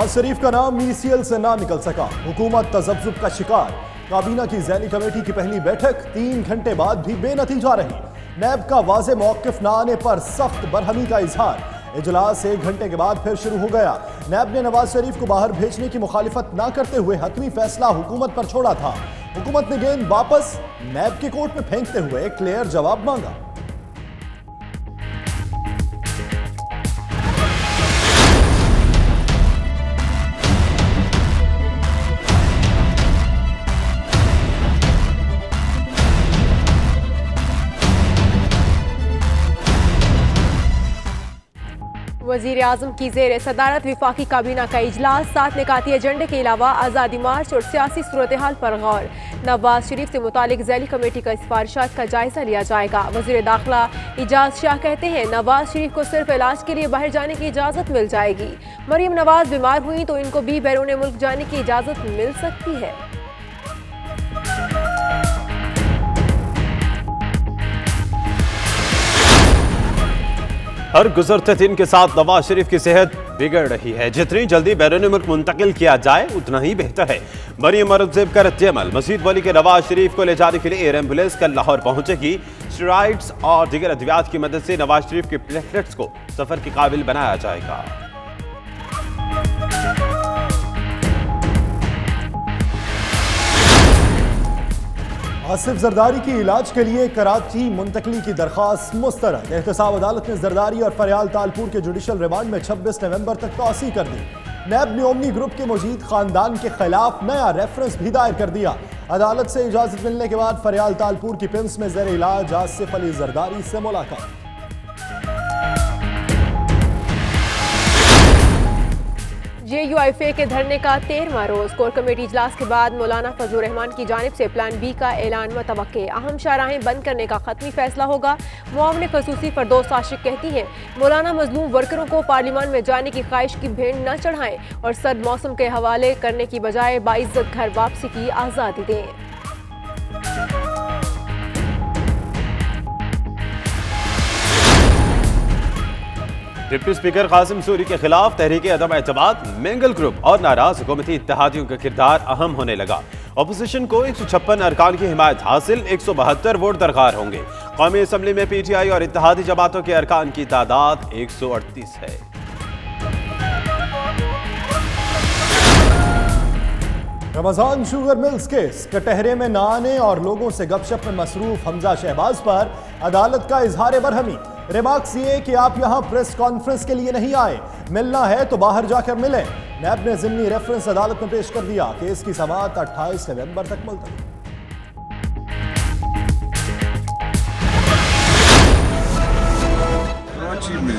नवाज शरीफ का नाम ECL से ना निकल सका, हुकूमत तज़ब्ज़ुब का शिकार। काबीना की ज़ैली कमेटी की पहली बैठक 3 घंटे बाद भी बेनतीजा रही। नैब का वाज़े मौक़िफ़ ना आने पर सख्त बरहमी का इजहार। इजलास 1 घंटे के बाद फिर शुरू हो गया। नैब ने नवाज शरीफ को बाहर भेजने की मुखालिफत ना करते हुए हतमी फैसला हुकूमत पर छोड़ा था। हुकूमत ने गेंद वापस नैब के कोर्ट में फेंकते हुए क्लियर जवाब मांगा। वज़ीर आज़म की ज़ेर सदारत विफाकी काबीना का इजलास, 7 निकाती एजेंडे के अलावा आज़ादी मार्च और सियासी सूरत हाल पर गौर। नवाज शरीफ से मुतालिक ज़ैली कमेटी का सिफारिशात का जायजा लिया जाएगा। वज़ीर दाखिला इजाज़ शाह कहते हैं नवाज शरीफ को सिर्फ इलाज के लिए बाहर जाने की इजाज़त मिल जाएगी। मरियम नवाज बीमार हुई तो इनको भी बैरून मुल्क जाने की इजाज़त मिल सकती है। हर गुजरते दिन के साथ नवाज शरीफ की सेहत बिगड़ रही है। जितनी जल्दी बैरून मुल्क मुंतकिल किया जाए उतना ही बेहतर है। मरियम औरंगजेब का रद्द-ए-अमल। मजीद बोली कि नवाज शरीफ को ले जाने के लिए एयर एम्बुलेंस कल लाहौर पहुंचेगी। स्टेरॉइड्स और दीगर अद्वियात की मदद से नवाज शरीफ के प्लेटलेट्स को सफर के काबिल बनाया जाएगा। आसिफ जरदारी की इलाज के लिए कराची मुंतकली की दरख्वास्त मुस्तरद। एहतसाब अदालत ने जरदारी और फरियाल तालपुर के जुडिशल रिमांड में 26 नवंबर तक तौसी कर दी। नैब ने ओमनी ग्रुप के मजीद खानदान के खिलाफ नया रेफरेंस भी दायर कर दिया। अदालत से इजाजत मिलने के बाद फरियाल तालपुर की पिम्स में ज़ेर इलाज आसिफ अली जरदारी से मुलाकात। JUIFA के धरने का 13वां रोज। कोर कमेटी इजलास के बाद मौलाना फजलुर रहमान की जानिब से प्लान B का ऐलान मुतवक्के। अहम शाहराहें बंद करने का खत्मी फैसला होगा। मुआविन खसूसी फरदौस आशिक कहती हैं मौलाना मजलूम वर्करों को पार्लियामान में जाने की ख्वाहिश की भेंट न चढ़ाएं और सर्द मौसम के हवाले करने की बजाय बाइज्जत घर वापसी की आज़ादी दें। डिप्टी स्पीकर कासिम सूरी के खिलाफ तहरीक अदम एतमाद, मेंगल ग्रुप और नाराज हुकूमती इत्तेहादियों का किरदार अहम होने लगा। अपोजिशन को 156 अरकान की हिमायत हासिल, 172 वोट दरकार होंगे। कौमी असम्बली में PTI और इत्तेहादी जमातों के अरकान की तादाद 138 है। Ramzan sugar mills case. कटहरे में न आने और लोगों से गपशप में मसरूफ हमजा शहबाज पर अदालत का इजहार बरहमी। रिमार्क्स ये कि आप यहां प्रेस कॉन्फ्रेंस के लिए नहीं आए, मिलना है तो बाहर जाकर मिलें। नैब ने ज़िमनी रेफरेंस अदालत में पेश कर दिया। केस की समाअत 28 नवंबर तक मुलतवी। कराची में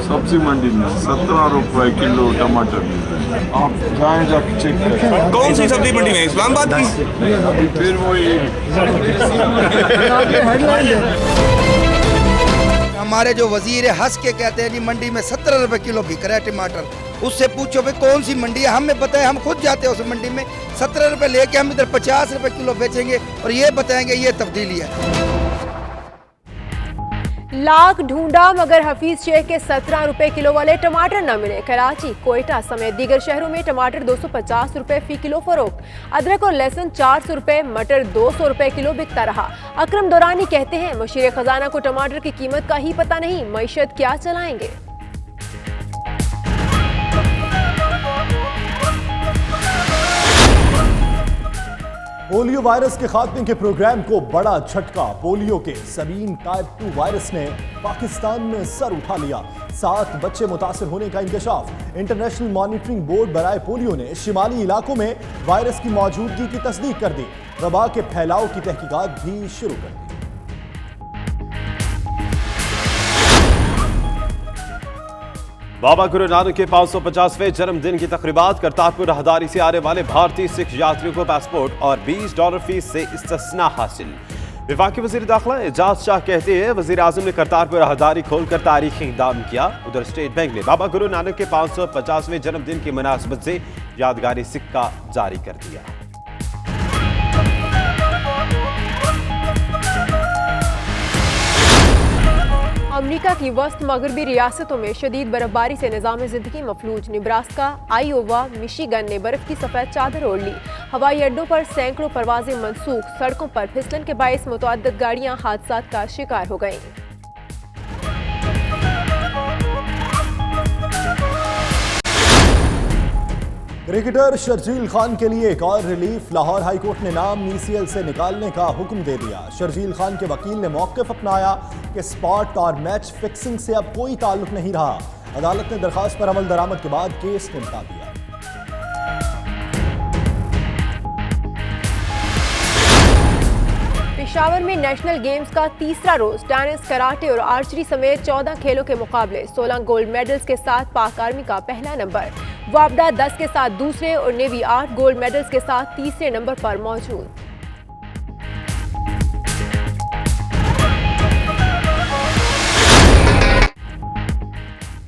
सब्जी मंडी में 17 रुपए किलो टमाटर। आप जाएं जाके चेक करें। कौन सी सब्जी मंडी में? इस्लामाबाद की? फिर वही हमारे जो वजीर हंस के कहते हैं जी मंडी में 17 रुपए किलो बिक रहा है टमाटर। उससे पूछो भाई कौन सी मंडी है, हमें पता है, हम खुद जाते हैं उस मंडी में। 17 रुपए लेके हम इधर 50 रुपए किलो बेचेंगे और ये बताएंगे ये तब्दीली है। लाख ढूंढा मगर हफीज शेख के 17 रुपए किलो वाले टमाटर न मिले। कराची, कोयटा समेत दीगर शहरों में टमाटर 250 रुपए फी किलो फरोख्त। अदरक और लहसुन 400 रुपए, मटर 200 रुपए किलो बिकता रहा। अकरम दौरानी कहते हैं मुशीर खजाना को टमाटर की कीमत का ही पता नहीं, मईशत क्या चलाएंगे। पोलियो वायरस के खात्मे के प्रोग्राम को बड़ा झटका। पोलियो के सबीन टाइप 2 वायरस ने पाकिस्तान में सर उठा लिया। 7 बच्चे मुतासर होने का इंकशाफ। इंटरनेशनल मॉनिटरिंग बोर्ड बराए पोलियो ने शिमाली इलाकों में वायरस की मौजूदगी की तस्दीक कर दी। वबा के फैलाव की तहकीकात भी शुरू कर दी। बाबा गुरु नानक के 550वें जन्मदिन की तकरीबात। करतारपुर राहदारी से आने वाले भारतीय सिख यात्रियों को पासपोर्ट और $20 फीस से इस्तिस्ना हासिल। वफाकी वज़ीर दाखिला इजाज़ शाह कहते हैं वज़ीर आज़म ने करतारपुर राहदारी खोलकर तारीखी इक़दाम किया। उधर स्टेट बैंक ने बाबा गुरु नानक के 550वें जन्मदिन की मुनासबत से यादगारी सिक्का जारी कर दिया। अमरीका अमरीका की वस्त मगरबी रियासतों में शदीद बर्फबारी से निज़ाम ज़िंदगी मफलूज। निब्रास्का, आयोवा, मिशिगन ने बर्फ की सफ़ेद चादर ओढ़ ली। हवाई अड्डों पर सैकड़ों परवाजें मनसूख। सड़कों पर फिसलन के बायस मुतअद्दिद गाड़ियां हादसात का शिकार हो गईं। क्रिकेटर शर्जील खान के लिए एक और रिलीफ। लाहौर हाई कोर्ट ने नाम ECL से निकालने का हुक्म दे दिया। शर्जील खान के वकील ने मौक़िफ़ अपनाया कि स्पॉट और मैच फिक्सिंग से अब कोई ताल्लुक नहीं रहा। अदालत ने दरखास्त पर अमल दरामद के बाद केस निपटा दिया। पेशावर में नेशनल गेम्स का तीसरा रोज टेनिस, कराटे और आर्चरी समेत 14 खेलों के मुकाबले। 16 गोल्ड मेडल्स के साथ पाक आर्मी का पहला नंबर। वापडा 10 के साथ दूसरे और नेवी 8 गोल्ड मेडल्स के साथ तीसरे नंबर पर मौजूद।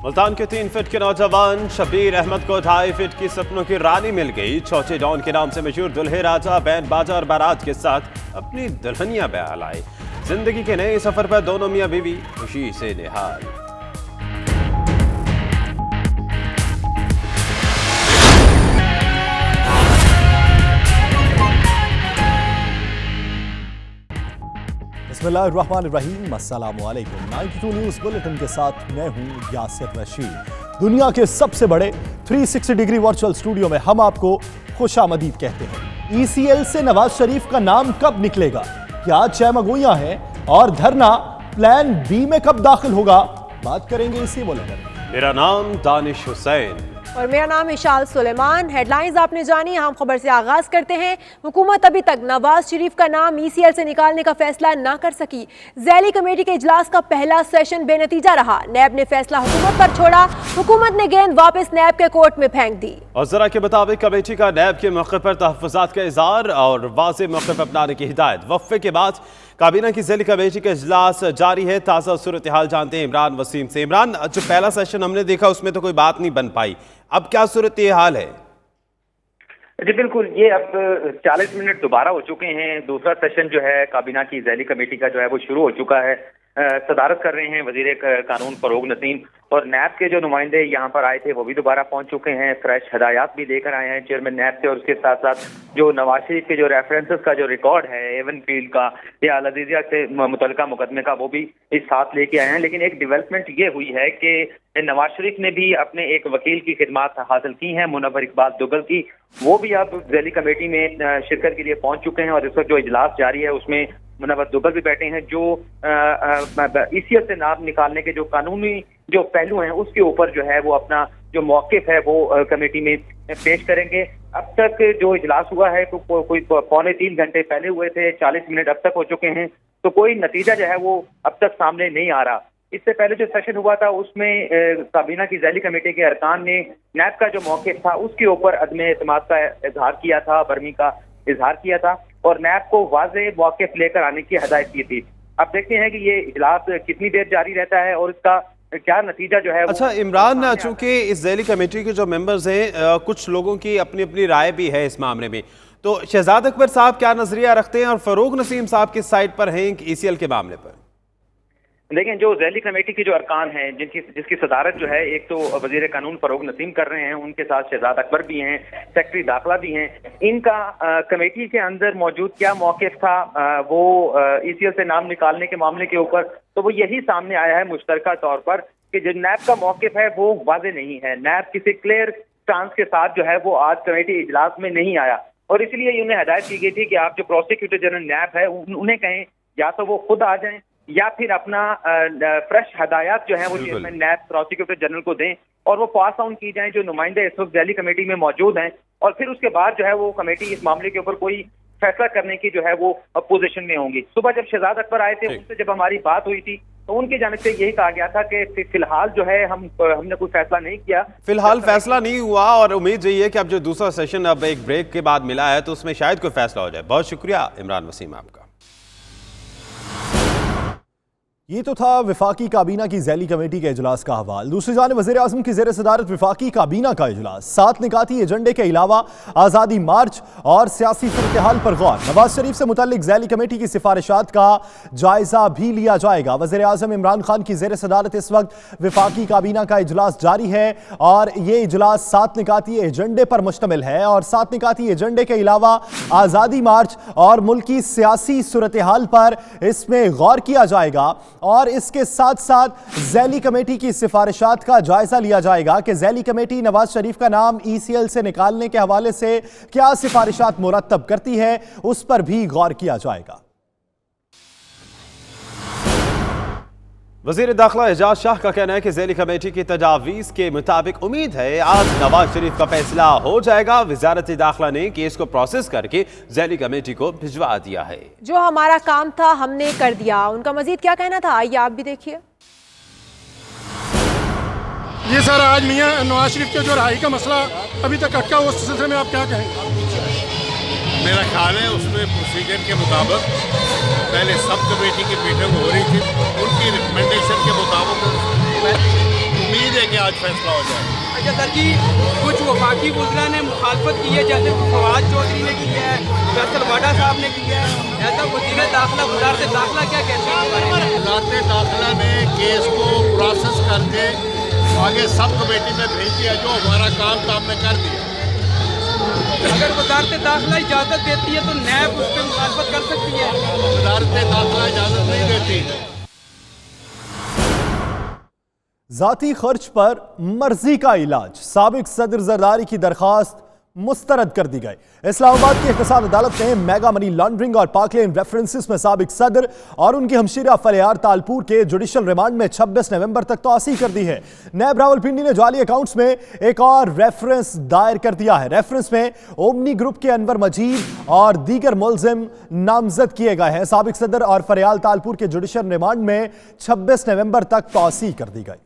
मुल्तान के 3 फीट के नौजवान शबीर अहमद को 2.5 फीट की सपनों की रानी मिल गई। चौचे डॉन के नाम से मशहूर दुल्हे राजा बैंड बाजा और बारात के साथ अपनी दुल्हनिया बयाल आए। जिंदगी के नए सफर पर दोनों मियां बीवी खुशी से निहाल। बिस्मिल्लाहिर्रहमानिर्रहीम, अस्सलामुअलैकुम। 92 न्यूज़ बुलेटिन के साथ मैं हूं यासिर रशीद। दुनिया के सबसे बड़े 360 डिग्री वर्चुअल स्टूडियो में हम आपको खुशामदीद कहते हैं। ECL से नवाज शरीफ का नाम कब निकलेगा, क्या चैमगोइयां हैं और धरना प्लान B में कब दाखिल होगा, बात करेंगे इसी बुलेटिन में। मेरा नाम दानिश हुसैन और मेरा नाम इशाल सुलेमान। हेडलाइंस आपने जानी, हम खबर से आगाज करते हैं। हुकूमत अभी तक नवाज शरीफ का नाम ECL से निकालने का फैसला ना कर सकी। ज़ैली कमेटी के इजलास का पहला सेशन बेनतीजा रहा। नैब ने फैसला हुकूमत पर छोड़ा। हुकूमत ने गेंद वापस नैब के कोर्ट में फेंक दी। और जरा के मुताबिक कमेटी का नैब के मौके पर तहफ़्फ़ुज़ात का इज़हार और वाज़ेह मौक़िफ़ अपनाने की हिदायत। वफ़े के बाद काबीना की ज़ैली कमेटी का इजलास जारी है। ताज़ा सूरत हाल जानते हैं इमरान वसीम से। इमरान, जो पहला सेशन हमने देखा उसमें तो कोई बात नहीं बन पाई, अब क्या सूरत हाल है? जी बिल्कुल, ये अब 40 मिनट दोबारा हो चुके हैं। दूसरा सेशन जो है काबीना की ज़ैली कमेटी का जो है वो शुरू हो चुका है। सदारत कर रहे हैं वज़ीर कानून फ़रोग़ नसीम, और नैब के जो नुमाइंदे यहाँ पर आए थे वो भी दोबारा पहुँच चुके हैं। फ्रेश हदायत भी लेकर आए हैं चेयरमैन नैब से, और उसके साथ साथ जो नवाज शरीफ के जो रेफरेंसेस का जो रिकॉर्ड है एवन फील्ड का या अल-अज़ीज़िया से मुतल्लिका मुकदमे का, वो भी इस साथ लेके आए हैं। लेकिन एक डेवलपमेंट ये हुई है कि नवाज शरीफ ने भी अपने एक वकील की खिदमात हासिल की हैं, मुनव्वर इकबाल दुग्गल की। वो भी अब ज़ैली कमेटी में शिरकत के लिए पहुँच चुके हैं, और इस वक्त जो इजलास जारी है उसमें मुनव्वर दुग्गल भी बैठे हैं, जो ECL से नाम निकालने के जो कानूनी जो पहलू हैं उसके ऊपर जो है वो अपना जो मौक़िफ़ है वो कमेटी में पेश करेंगे। अब तक जो इजलास हुआ है तो कोई 2.25 घंटे पहले हुए थे, 40 मिनट अब तक हो चुके हैं, तो कोई नतीजा जो है वो अब तक सामने नहीं आ रहा। इससे पहले जो सेशन हुआ था उसमें काबीना की ज़ैली कमेटी के अरकान ने नैब का जो मौक़िफ़ था उसके ऊपर अदम एतमाद का इजहार किया था, बरमी का इजहार किया था, और नैब को वाज़ेह मौक़िफ़ लेकर आने की हदायत की थी। अब देखते हैं कि ये इजलास कितनी देर जारी रहता है और इसका क्या नतीजा जो है। अच्छा इमरान, चूंकि इस ज़ैली कमेटी के जो मेंबर्स हैं कुछ लोगों की अपनी अपनी राय भी है इस मामले में, तो शहजाद अकबर साहब क्या नजरिया रखते हैं और फ़रोग़ नसीम साहब किस साइड पर हैं ECL के मामले पर? लेकिन जो ज़ैली कमेटी के जो अरकान हैं जिसकी सदारत जो है, एक तो वज़ीर कानून फ़रोग़ नसीम कर रहे हैं, उनके साथ शहजाद अकबर भी हैं, सेक्रेटरी दाखिला भी हैं। इनका कमेटी के अंदर मौजूद क्या मौक़िफ़ था वो ECL से नाम निकालने के मामले के ऊपर, तो वो यही सामने आया है मुश्तरका तौर पर कि जो नैब का मौक़िफ़ है वो वाज़ेह नहीं है। नैब किसी क्लियर स्टांस के साथ जो है वो आज कमेटी इजलास में नहीं आया, और इसलिए उन्हें हदायत की गई थी कि आप जो प्रोसिक्यूटर जनरल नैब है उन्हें कहें या तो वो खुद आ जाएं या फिर अपना फ्रेश हदायत जो है वो चेयरमैन नैब प्रोसिक्यूटर जनरल को दें, और वो पास ऑन की जाएं जो नुमाइंदे इस वक्त ज़ैली कमेटी में मौजूद हैं, और फिर उसके बाद जो है वो कमेटी इस मामले के ऊपर कोई फैसला करने की जो है वो पोजीशन में होंगी। सुबह जब शहजाद अकबर आए थे उनसे जब हमारी बात हुई थी तो उनकी जानिब से यही कहा गया था कि फिलहाल जो है हमने कोई फैसला नहीं किया, फिलहाल फैसला नहीं हुआ, और उम्मीद यही है कि अब जो दूसरा सेशन अब एक ब्रेक के बाद मिला है तो उसमें शायद कोई फैसला हो जाए। बहुत शुक्रिया इमरान वसीम आपका। یہ تو تھا وفاقی کابینہ کی ذیلی کمیٹی کے اجلاس کا حوال۔ دوسری جانب وزیر اعظم کی زیر صدارت وفاقی کابینہ کا اجلاس، 7 نکاتی ایجنڈے کے علاوہ آزادی مارچ اور سیاسی صورتحال پر غور۔ نواز شریف سے متعلق ذیلی کمیٹی کی سفارشات کا جائزہ بھی لیا جائے گا۔ وزیر اعظم عمران خان کی زیر صدارت اس وقت وفاقی کابینہ کا اجلاس جاری ہے اور یہ اجلاس 7 نکاتی ایجنڈے پر مشتمل ہے، اور 7 نکاتی ایجنڈے کے علاوہ آزادی مارچ اور ملکی سیاسی صورتحال پر اس میں غور کیا جائے گا، اور اس کے ساتھ ساتھ ذیلی کمیٹی کی سفارشات کا جائزہ لیا جائے گا کہ ذیلی کمیٹی نواز شریف کا نام ECL سے نکالنے کے حوالے سے کیا سفارشات مرتب کرتی ہے، اس پر بھی غور کیا جائے گا۔ وزیر داخلہ اعجاز شاہ کا کہنا ہے کہ ذیلی کمیٹی کی تجاویز کے مطابق امید ہے آج نواز شریف کا فیصلہ ہو جائے گا۔ وزارت داخلہ نے کیس کو پروسیس کر کے ذیلی کمیٹی کو بھجوا دیا ہے۔ جو ہمارا کام تھا ہم نے کر دیا، ان کا مزید کیا کہنا تھا، آئیے آپ بھی دیکھیے۔ یہ سر آج میاں نواز شریف کے جو رہائی کا مسئلہ ابھی تک اٹکا، اس سلسلے میں آپ کیا کہیں؟ میرا خیال ہے اس میں پروسیجر کے مطابق پہلے سب کمیٹی کی میٹنگ ہو رہی تھی، ان کی ریکمنڈیشن کے مطابق امید ہے کہ آج فیصلہ ہو جائے۔ اچھا سر جی، کچھ وفاقی وزراء نے مخالفت کی ہے، جیسے فواد چودھری نے کی ہے، فیصل واڈا صاحب نے کی ہے، ایسا وزیر داخلہ وزارت داخلہ کیا کہتے ہیں؟ وزارت داخلہ نے کیس کو پروسیس کر کے آگے سب کمیٹی میں بھیج دیا، جو ہمارا کام تھا ہم نے کر دیا۔ اگر وزارت داخلہ اجازت دیتی ہے تو نیب اس پہ مخالفت کر سکتی ہے؟ وزارت داخلہ اجازت نہیں دیتی۔ ذاتی خرچ پر مرضی کا علاج، سابق صدر زرداری کی درخواست مسترد کر دی گئی۔ اسلام آباد کی اقتصاد عدالت نے میگا منی لانڈرنگ اور پاکلین ریفرنسز میں سابق صدر اور ان کی ہمشیرہ فلیار تالپور کے جوڈیشل ریمانڈ میں 26 نومبر تک توسیع کر دی ہے۔ نیب راولپنڈی نے جعلی اکاؤنٹس میں ایک اور ریفرنس دائر کر دیا ہے۔ ریفرنس میں اومنی گروپ کے انور مجید اور دیگر ملزم نامزد کیے گئے ہیں۔ سابق صدر اور فلیار تالپور کے جوڈیشل ریمانڈ میں 26 نومبر تک توسیع کر دی گئی۔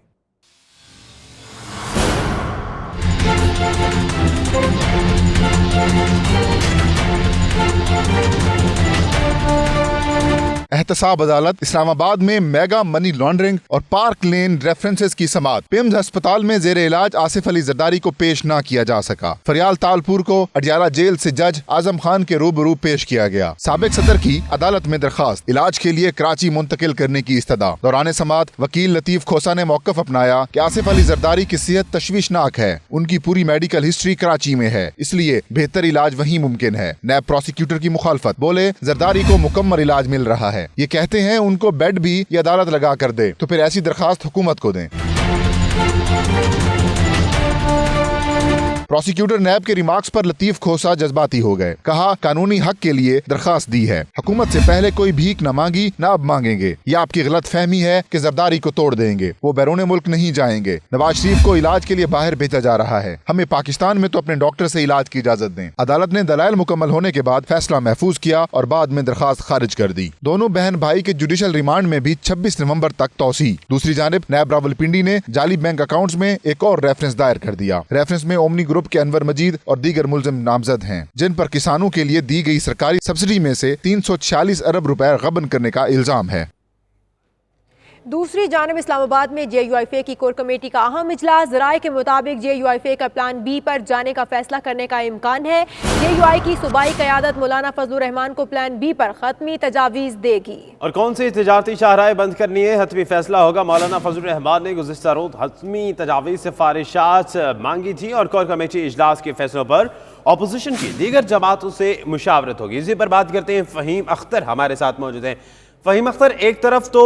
احتساب عدالت اسلام آباد میں میگا منی لانڈرنگ اور پارک لین ریفرنسز کی سماعت۔ پیمز ہسپتال میں زیر علاج آصف علی زرداری کو پیش نہ کیا جا سکا۔ فریال تالپور کو اڈیالہ جیل سے جج اعظم خان کے روبرو پیش کیا گیا۔ سابق صدر کی عدالت میں درخواست، علاج کے لیے کراچی منتقل کرنے کی استدعا۔ دوران سماعت وکیل لطیف کھوسا نے موقف اپنایا کہ آصف علی زرداری کی صحت تشویشناک ہے، ان کی پوری میڈیکل ہسٹری کراچی میں ہے، اس لیے بہتر علاج وہیں ممکن ہے۔ نیب پروسیکیوٹر کی مخالفت، بولے زرداری کو مکمل علاج مل رہا ہے، یہ کہتے ہیں ان کو بیڈ بھی یہ عدالت لگا کر دے، تو پھر ایسی درخواست حکومت کو دیں۔ پروسیکیوٹر نیب کے ریمارکس پر لطیف کھوسا جذباتی ہو گئے، کہا قانونی حق کے لیے درخواست دی ہے، حکومت سے پہلے کوئی بھیک نہ مانگی نہ اب مانگیں گے، یہ آپ کی غلط فہمی ہے کہ زرداری کو توڑ دیں گے، وہ بیرون ملک نہیں جائیں گے۔ نواز شریف کو علاج کے لیے باہر بھیجا جا رہا ہے، ہمیں پاکستان میں تو اپنے ڈاکٹر سے علاج کی اجازت دیں۔ عدالت نے دلائل مکمل ہونے کے بعد فیصلہ محفوظ کیا اور بعد میں درخواست خارج کر دی۔ دونوں بہن بھائی کے جوڈیشل ریمانڈ میں بھی 26 نومبر تک توسیع۔ دوسری جانب نیب راولپنڈی نے جعلی بینک اکاؤنٹس میں ایک اور ریفرنس دائر کر دیا۔ ریفرنس میں اومنی گروپ کے انور مجید اور دیگر ملزم نامزد ہیں، جن پر کسانوں کے لیے دی گئی سرکاری سبسڈی میں سے 346 ارب روپے غبن کرنے کا الزام ہے۔ دوسری جانب اسلام آباد میں JUIFA کی کور کمیٹی کا اہم اجلاس، ذرائع کے مطابق JUIFA کا پلان B پر جانے کا فیصلہ کرنے کا امکان ہے۔ JUI کی صوبائی قیادت مولانا فضل الرحمان کو پلان B پر حتمی تجاویز دے گی۔ اور کون سی تجارتی شاہراہیں بند کرنی ہے، حتمی فیصلہ ہوگا۔ مولانا فضل الرحمان نے گزشتہ روز حتمی تجاویز سفارشات مانگی تھی اور کور کمیٹی اجلاس کے فیصلوں پر اپوزیشن کی دیگر جماعتوں سے مشاورت ہوگی۔ اسی پر بات کرتے ہیں، فہیم اختر ہمارے ساتھ موجود ہیں۔ فہیم اختر، ایک طرف تو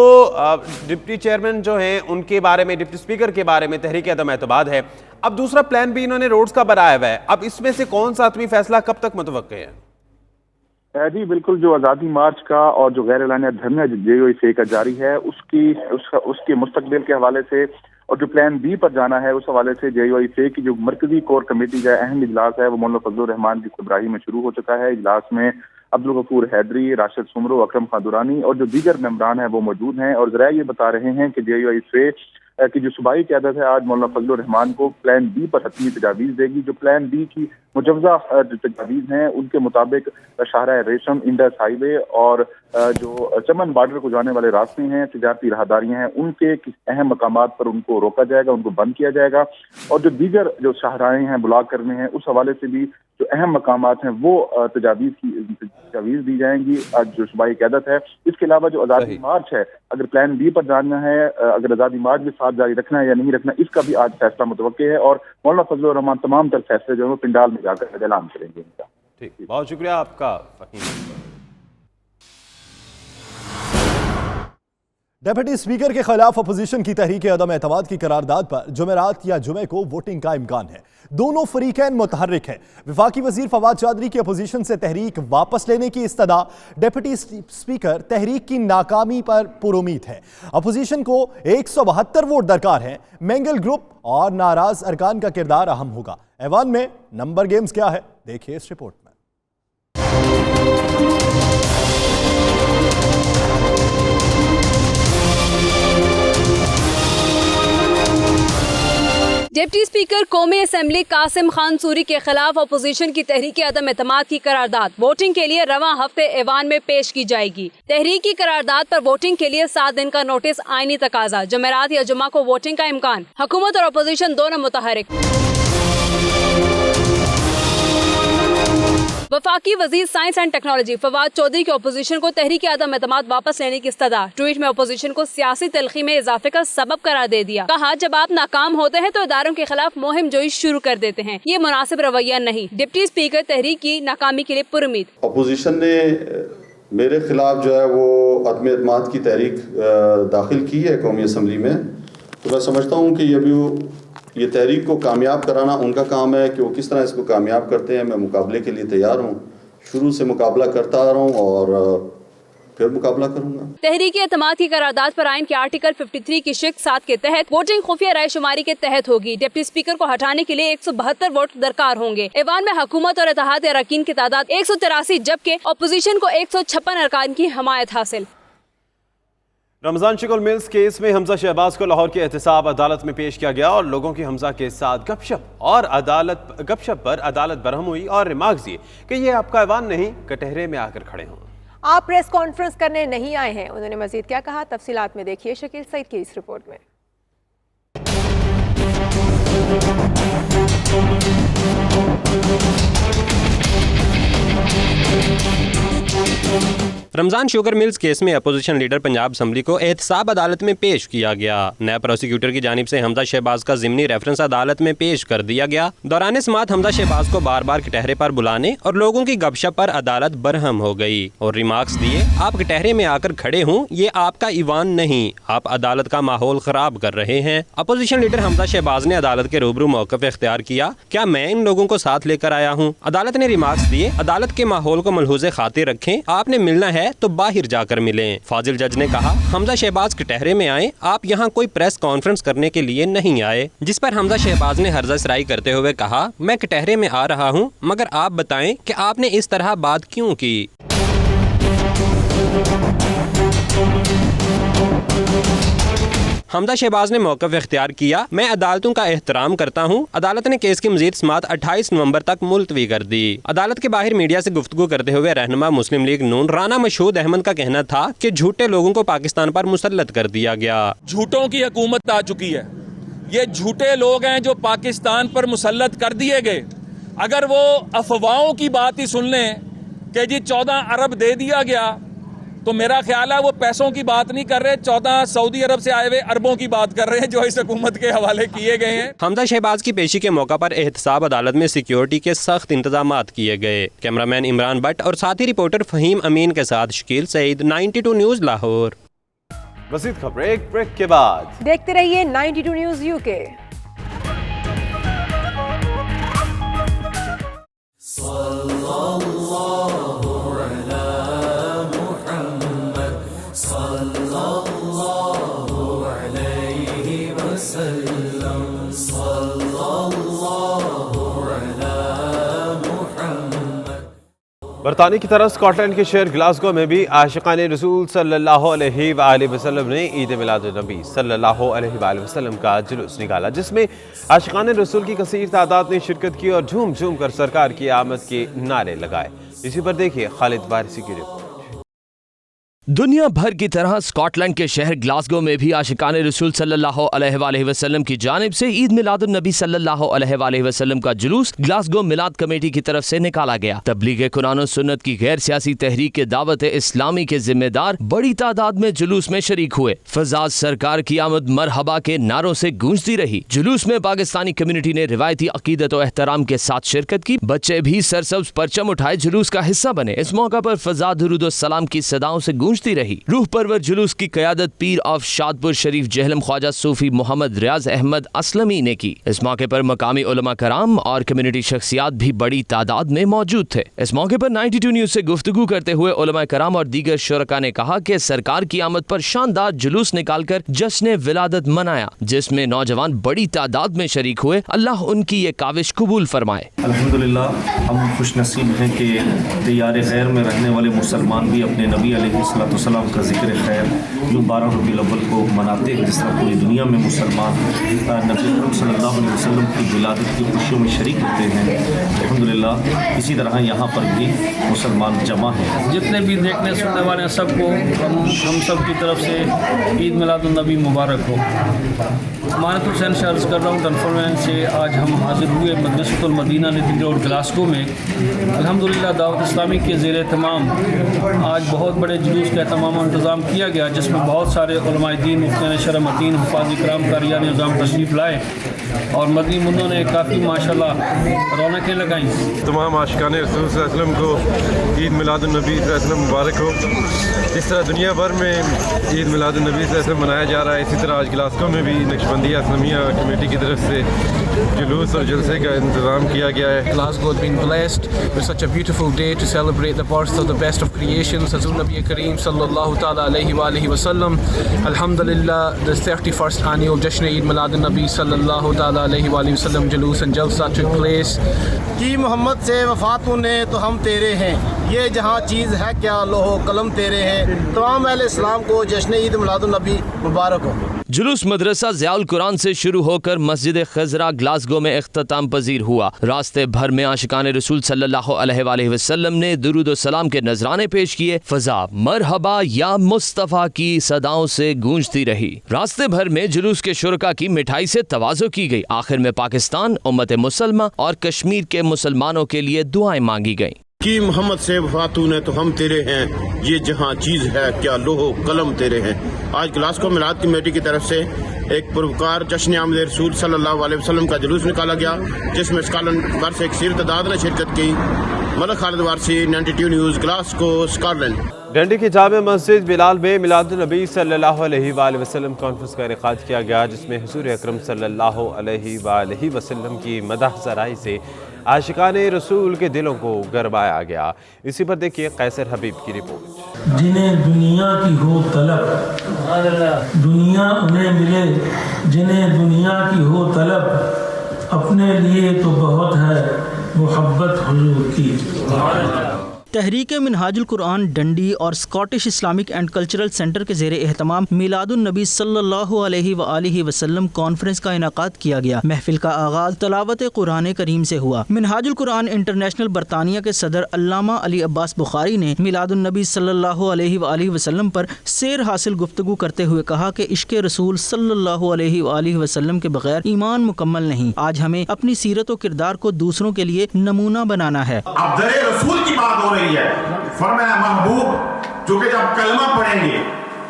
ڈپٹی چیئرمین جو ہیں ان کے بارے میں، ڈپٹی سپیکر کے بارے میں تحریک عدم اعتماد ہے، اب دوسرا پلان بھی انہوں نے روڈز کا بنایا ہوا ہے، اب اس میں سے کون سا حتمی فیصلہ کب تک متوقع ہے؟ جی بالکل، جو آزادی مارچ کا اور جو غیر اعلانیہ دھرنا JUIFA کا جاری ہے، اس کے مستقبل کے حوالے سے اور جو پلان B پر جانا ہے اس حوالے سے JUIFA کی جو مرکزی کور کمیٹی کا اہم اجلاس ہے وہ مولانا فضل الرحمان کی سربراہی میں شروع ہو چکا ہے۔ اجلاس میں عبدالغفور حیدری، راشد سمرو، اکرم خان دورانی اور جو دیگر ممبران ہیں وہ موجود ہیں، اور ذرائع یہ بتا رہے ہیں کہ JUIFA کہ جو صوبائی قیادت ہے آج مولانا فضل الرحمان کو پلان بی پر حتمی تجاویز دے گی. جو پلان بی کی مجوزہ تجاویز ہیں ان کے مطابق شاہراہ ریشم، انڈس ہائی وے اور جو چمن بارڈر کو جانے والے راستے ہیں، تجارتی راہداریاں ہیں، ان کے اہم مقامات پر ان کو روکا جائے گا، ان کو بند کیا جائے گا. اور جو دیگر جو شاہراہیں ہیں بلاک کرنے ہیں، اس حوالے سے بھی جو اہم مقامات ہیں وہ تجاویز دی جائیں گی جو صوبائی قیادت ہے. اس کے علاوہ جو آزادی مارچ ہے، اگر پلان بی پر جاننا ہے، اگر آزادی مارچ بھی ساتھ جاری رکھنا ہے یا نہیں رکھنا، اس کا بھی آج فیصلہ متوقع ہے. اور مولانا فضل الرحمان تمام تر فیصلے جو ہیں وہ پنڈال میں جا کر اعلان کریں گے. ٹھیک، بہت شکریہ آپ کا فہیم. ڈپٹی اسپیکر کے خلاف اپوزیشن کی تحریک عدم اعتماد کی قرارداد پر جمعرات یا جمعے کو ووٹنگ کا امکان ہے. دونوں فریقین متحرک ہیں. وفاقی وزیر فواد چودھری کی اپوزیشن سے تحریک واپس لینے کی استدعا. ڈپٹی اسپیکر تحریک کی ناکامی پر پرامید ہے. اپوزیشن کو 172 ووٹ درکار ہیں. مینگل گروپ اور ناراض ارکان کا کردار اہم ہوگا. ایوان میں نمبر گیمز کیا ہے، دیکھیے اس رپورٹ میں. ڈپٹی اسپیکر قومی اسمبلی قاسم خان سوری کے خلاف اپوزیشن کی تحریک عدم اعتماد کی قرارداد ووٹنگ کے لیے رواں ہفتے ایوان میں پیش کی جائے گی. تحریک کی قرارداد پر ووٹنگ کے لیے 7 دن کا نوٹس آئینی تقاضا. جمعرات یا جمعہ کو ووٹنگ کا امکان. حکومت اور اپوزیشن دونوں متحرک. وفاقی وزیر science and technology Fawad Chaudhry کی اپوزیشن کو تحریک عدم اعتماد واپس لینے کی استدعا. ٹویٹ میں اپوزیشن کو سیاسی تلخی میں اضافے کا سبب قرار دے دیا. کہا جب آپ ناکام ہوتے ہیں تو اداروں کے خلاف مہم جوئی شروع کر دیتے ہیں. یہ مناسب رویہ نہیں. ڈپٹی اسپیکر تحریک کی ناکامی کے لیے پرامید. اپوزیشن نے میرے خلاف جو ہے وہ عدم اعتماد کی تحریک داخل کی ہے قومی اسمبلی میں. تو میں سمجھتا ہوں کہ یہ تحریک کو کامیاب کرانا ان کا کام ہے کہ وہ کس طرح اس کو کامیاب کرتے ہیں. میں مقابلے کے لیے تیار ہوں. شروع سے مقابلہ کرتا آ رہا ہوں اور پھر مقابلہ کروں گا. تحریک اعتماد کی قرارداد پر آئین کے آرٹیکل 53 کی شق 7 کے تحت ووٹنگ خفیہ رائے شماری کے تحت ہوگی. ڈپٹی اسپیکر کو ہٹانے کے لیے 172 ووٹ درکار ہوں گے. ایوان میں حکومت اور اتحاد اراکین کی تعداد 183 جبکہ اپوزیشن کو 156 ارکان کی حمایت حاصل. رمضان شکل ملز کیس میں حمزہ شہباز کو لاہور کے احتساب عدالت میں پیش کیا گیا اور لوگوں کی حمزہ کے ساتھ گپ شپ پر عدالت برہم ہوئی اور ریمارکس دیے کہ یہ آپ کا ایوان نہیں، کٹہرے میں آ کر کھڑے ہوں. آپ پریس کانفرنس کرنے نہیں آئے ہیں. انہوں نے مزید کیا کہا، تفصیلات میں دیکھیے شکیل سعید کی اس رپورٹ میں. رمضان شوگر ملز کیس میں اپوزیشن لیڈر پنجاب اسمبلی کو احتساب عدالت میں پیش کیا گیا. نیب پروسیکیوٹر کی جانب سے حمزہ شہباز کا ضمنی ریفرنس عدالت میں پیش کر دیا گیا. دوران سماعت حمزہ شہباز کو بار بار کٹہرے پر بلانے اور لوگوں کی گپ شپ پر عدالت برہم ہو گئی اور ریمارکس دیے. آپ کٹہرے میں آ کر کھڑے ہوں، یہ آپ کا ایوان نہیں، آپ عدالت کا ماحول خراب کر رہے ہیں. اپوزیشن لیڈر حمزہ شہباز نے عدالت کے روبرو موقف اختیار کیا. کیا میں ان لوگوں کو ساتھ لے کر آیا ہوں؟ عدالت نے ریمارکس دیے. عدالت کے ماحول کو ملحوظ خاطر رکھیں. آپ نے ملنا ہے تو باہر جا کر ملیں. فاضل جج نے کہا حمزہ شہباز کٹہرے میں آئیں، آپ یہاں کوئی پریس کانفرنس کرنے کے لیے نہیں آئے. جس پر حمزہ شہباز نے ہرزہ سرائی کرتے ہوئے کہا میں کٹہرے میں آ رہا ہوں، مگر آپ بتائیں کہ آپ نے اس طرح بات کیوں کی. حمزہ شہباز نے موقف اختیار کیا. میں عدالتوں کا احترام کرتا ہوں. عدالت نے کیس کی مزید سماعت 28 نومبر تک ملتوی کر دی. عدالت کے باہر میڈیا سے گفتگو کرتے ہوئے رہنما مسلم لیگ نون رانا مشہود احمد کا کہنا تھا کہ جھوٹے لوگوں کو پاکستان پر مسلط کر دیا گیا. جھوٹوں کی حکومت آ چکی ہے. یہ جھوٹے لوگ ہیں جو پاکستان پر مسلط کر دیے گئے. اگر وہ افواہوں کی بات ہی سن لیں کہ جی 14 ارب دے دیا گیا تو میرا خیال ہے وہ پیسوں کی بات نہیں کر رہے، 14 سعودی عرب سے آئے ہوئے اربوں کی بات کر رہے ہیں جو اس حکومت کے حوالے کیے گئے ہیں. حمزہ شہباز کی پیشی کے موقع پر احتساب عدالت میں سیکیورٹی کے سخت انتظامات کیے گئے. کیمرامین عمران بٹ اور ساتھی رپورٹر فہیم امین کے ساتھ شکیل سعید، 92 نیوز لاہور. مزید خبریں ایک بریک کے بعد دیکھتے رہیے 92 نیوز UK. برطانیہ کی طرف اسکاٹ لینڈ کے شہر گلاسگو میں بھی عاشقان رسول صلی اللہ علیہ وآلہ وسلم نے عید میلاد النبی صلی اللہ علیہ وآلہ وسلم کا جلوس نکالا، جس میں عاشقان رسول کی کثیر تعداد نے شرکت کی اور جھوم جھوم کر سرکار کی آمد کے نعرے لگائے۔ اسی پر دیکھیے خالد وارثی کی رپورٹ۔ دنیا بھر کی طرح اسکاٹ لینڈ کے شہر گلاسگو میں بھی عاشقان رسول صلی اللہ علیہ وآلہ وسلم کی جانب سے عید میلاد النبی صلی اللہ علیہ وآلہ وسلم کا جلوس گلاسگو میلاد کمیٹی کی طرف سے نکالا گیا۔ تبلیغ قرآن و سنت کی غیر سیاسی تحریک دعوت اسلامی کے ذمہ دار بڑی تعداد میں جلوس میں شریک ہوئے۔ فضا سرکار کی آمد مرحبا کے نعروں سے گونجتی رہی۔ جلوس میں پاکستانی کمیونٹی نے روایتی عقیدت و احترام کے ساتھ شرکت کی۔ بچے بھی سرسبز پرچم اٹھائے جلوس کا حصہ بنے۔ اس موقع پر فضا درود و سلام کی صداؤں سے گونجتی رہی۔ روح پرور جلوس کی قیادت پیر آف شادپور شریف جہلم خواجہ صوفی محمد ریاض احمد اسلمی نے کی۔ اس موقع پر مقامی علماء کرام اور کمیونٹی شخصیات بھی بڑی تعداد میں موجود تھے۔ اس موقع پر 92 نیوز سے گفتگو کرتے ہوئے علماء کرام اور دیگر شرکاء نے کہا کہ سرکار کی آمد پر شاندار جلوس نکال کر جشن ولادت منایا، جس میں نوجوان بڑی تعداد میں شریک ہوئے۔ اللہ ان کی یہ کاوش قبول فرمائے۔ الحمدللہ ہم خوش نصیب ہیں کہ دیار غیر میں رہنے والے مسلمان بھی اپنے نبی علیہ السلام کا ذکر خیر جو 12 ربیع الاول کو مناتے ہیں، جس طرح پوری دنیا میں مسلمان نبی اکرم صلی اللہ علیہ وسلم کی ولادت کی خوشیوں میں شریک ہوتے ہیں، الحمدللہ اسی طرح یہاں پر بھی مسلمان جمع ہیں۔ جتنے بھی دیکھنے سننے والے ہیں سب کو ہم سب کی طرف سے عید میلاد النبی مبارک ہو۔ مانت حسین شاہ عرض کر رہا ہوں کنفرمنس سے آج ہم حاضر ہوئے مدرسۃ المدینہ نتن روڈ گلاسگو میں۔ الحمدللہ دعوت اسلامی کے زیر اہتمام آج بہت بڑے جلوس کا اہتمام انتظام کیا گیا، جس میں بہت سارے علماء دین، مفتیان شرع متین، حفاظ کرام، قاریان نظام تشریف لائے اور مدنی منوں نے کافی ماشاءاللہ رونقیں لگائیں۔ تمام عاشقان رسول صلی اللہ علیہ وسلم کو عید میلاد النبی صلی اللہ علیہ وسلم مبارک ہو۔ جس طرح دنیا بھر میں عید میلاد النبی صلی اللہ علیہ وسلم منایا جا رہا ہے، اسی طرح آج گلاسگو میں بھی نقشبندیہ اسلامیہ کمیٹی کی طرف سے جلوس اور جلسے کا انتظام کیا گیا ہے۔ Glasgow has been blessed with such a beautiful day to celebrate the birth of the best of creations, Hazur Nabi Kareem sallallahu ta'ala alayhi wa alihi wa sallam. Alhamdulillah, the 31st annual Jashn Eid Milad an-Nabi sallallahu ta'ala alayhi wa alihi wa sallam Julus and Jalsa took place. کہ محمد سے وفات نے تو ہم تیرے ہیں، یہ جہاں چیز ہے کیا لوح قلم تیرے ہیں۔ تمام اہل اسلام کو جشن عید میلاد النبی مبارک ہو۔ جلوس مدرسہ ضیاء القرآن سے شروع ہو کر مسجد خضرا گلاسگو میں اختتام پذیر ہوا۔ راستے بھر میں عاشقان رسول صلی اللہ علیہ وآلہ وسلم نے درود و سلام کے نذرانے پیش کیے۔ فضا مرحبا یا مصطفیٰ کی صداؤں سے گونجتی رہی۔ راستے بھر میں جلوس کے شرکاء کی مٹھائی سے تواضع کی گئی۔ آخر میں پاکستان، امت مسلمہ اور کشمیر کے مسلمانوں کے لیے دعائیں مانگی گئیں۔ کہ محمد سے وفات نے تو ہم تیرے ہیں، یہ جہاں چیز ہے کیا لوح و قلم تیرے ہیں۔ آج گلاسگو میلاد کمیٹی کی طرف سے ایک پروکار جشن آمد رسول صلی اللہ علیہ وسلم کا جلوس نکالا گیا، جس میں اسکاٹ بھر سے کثیر تعداد نے شرکت کی۔ ملک خالد Warsi, 92 news, Glasgow, Scott land. ڈنڈی کی جامع مسجد بلال میں میلاد النبی صلی اللہ علیہ وآلہ وسلم کانفرنس کا انعقاد کیا گیا، جس میں حضور اکرم صلی اللہ علیہ وآلہ وسلم کی مدح سرائی سے عاشقان رسول کے دلوں کو گرمایا گیا۔ اسی پر دیکھیے قیصر حبیب کی رپورٹ۔ جنہیں دنیا کی ہو طلب، دنیا انہیں ملے جنہیں دنیا کی ہو طلب، اپنے لیے تو بہت ہے محبت حضور کی۔ تحریک منہاج القرآن ڈنڈی اور Scottish Islamic and cultural centre کے زیر اہتمام میلاد النبی صلی اللہ علیہ وآلہ وسلم کانفرنس کا انعقاد کیا گیا۔ محفل کا آغاز تلاوت قرآن کریم سے ہوا۔ منہاج القرآن انٹرنیشنل برطانیہ کے صدر علامہ علی عباس بخاری نے میلاد النبی صلی اللہ علیہ وآلہ وسلم پر سیر حاصل گفتگو کرتے ہوئے کہا کہ عشق رسول صلی اللہ علیہ وآلہ وسلم کے بغیر ایمان مکمل نہیں۔ آج ہمیں اپنی سیرت و کردار کو دوسروں کے لیے نمونہ بنانا ہے۔ اب در رسول کی بات ہو رہی ہے، فرمایا محبوب چونکہ جب کلمہ پڑھیں گے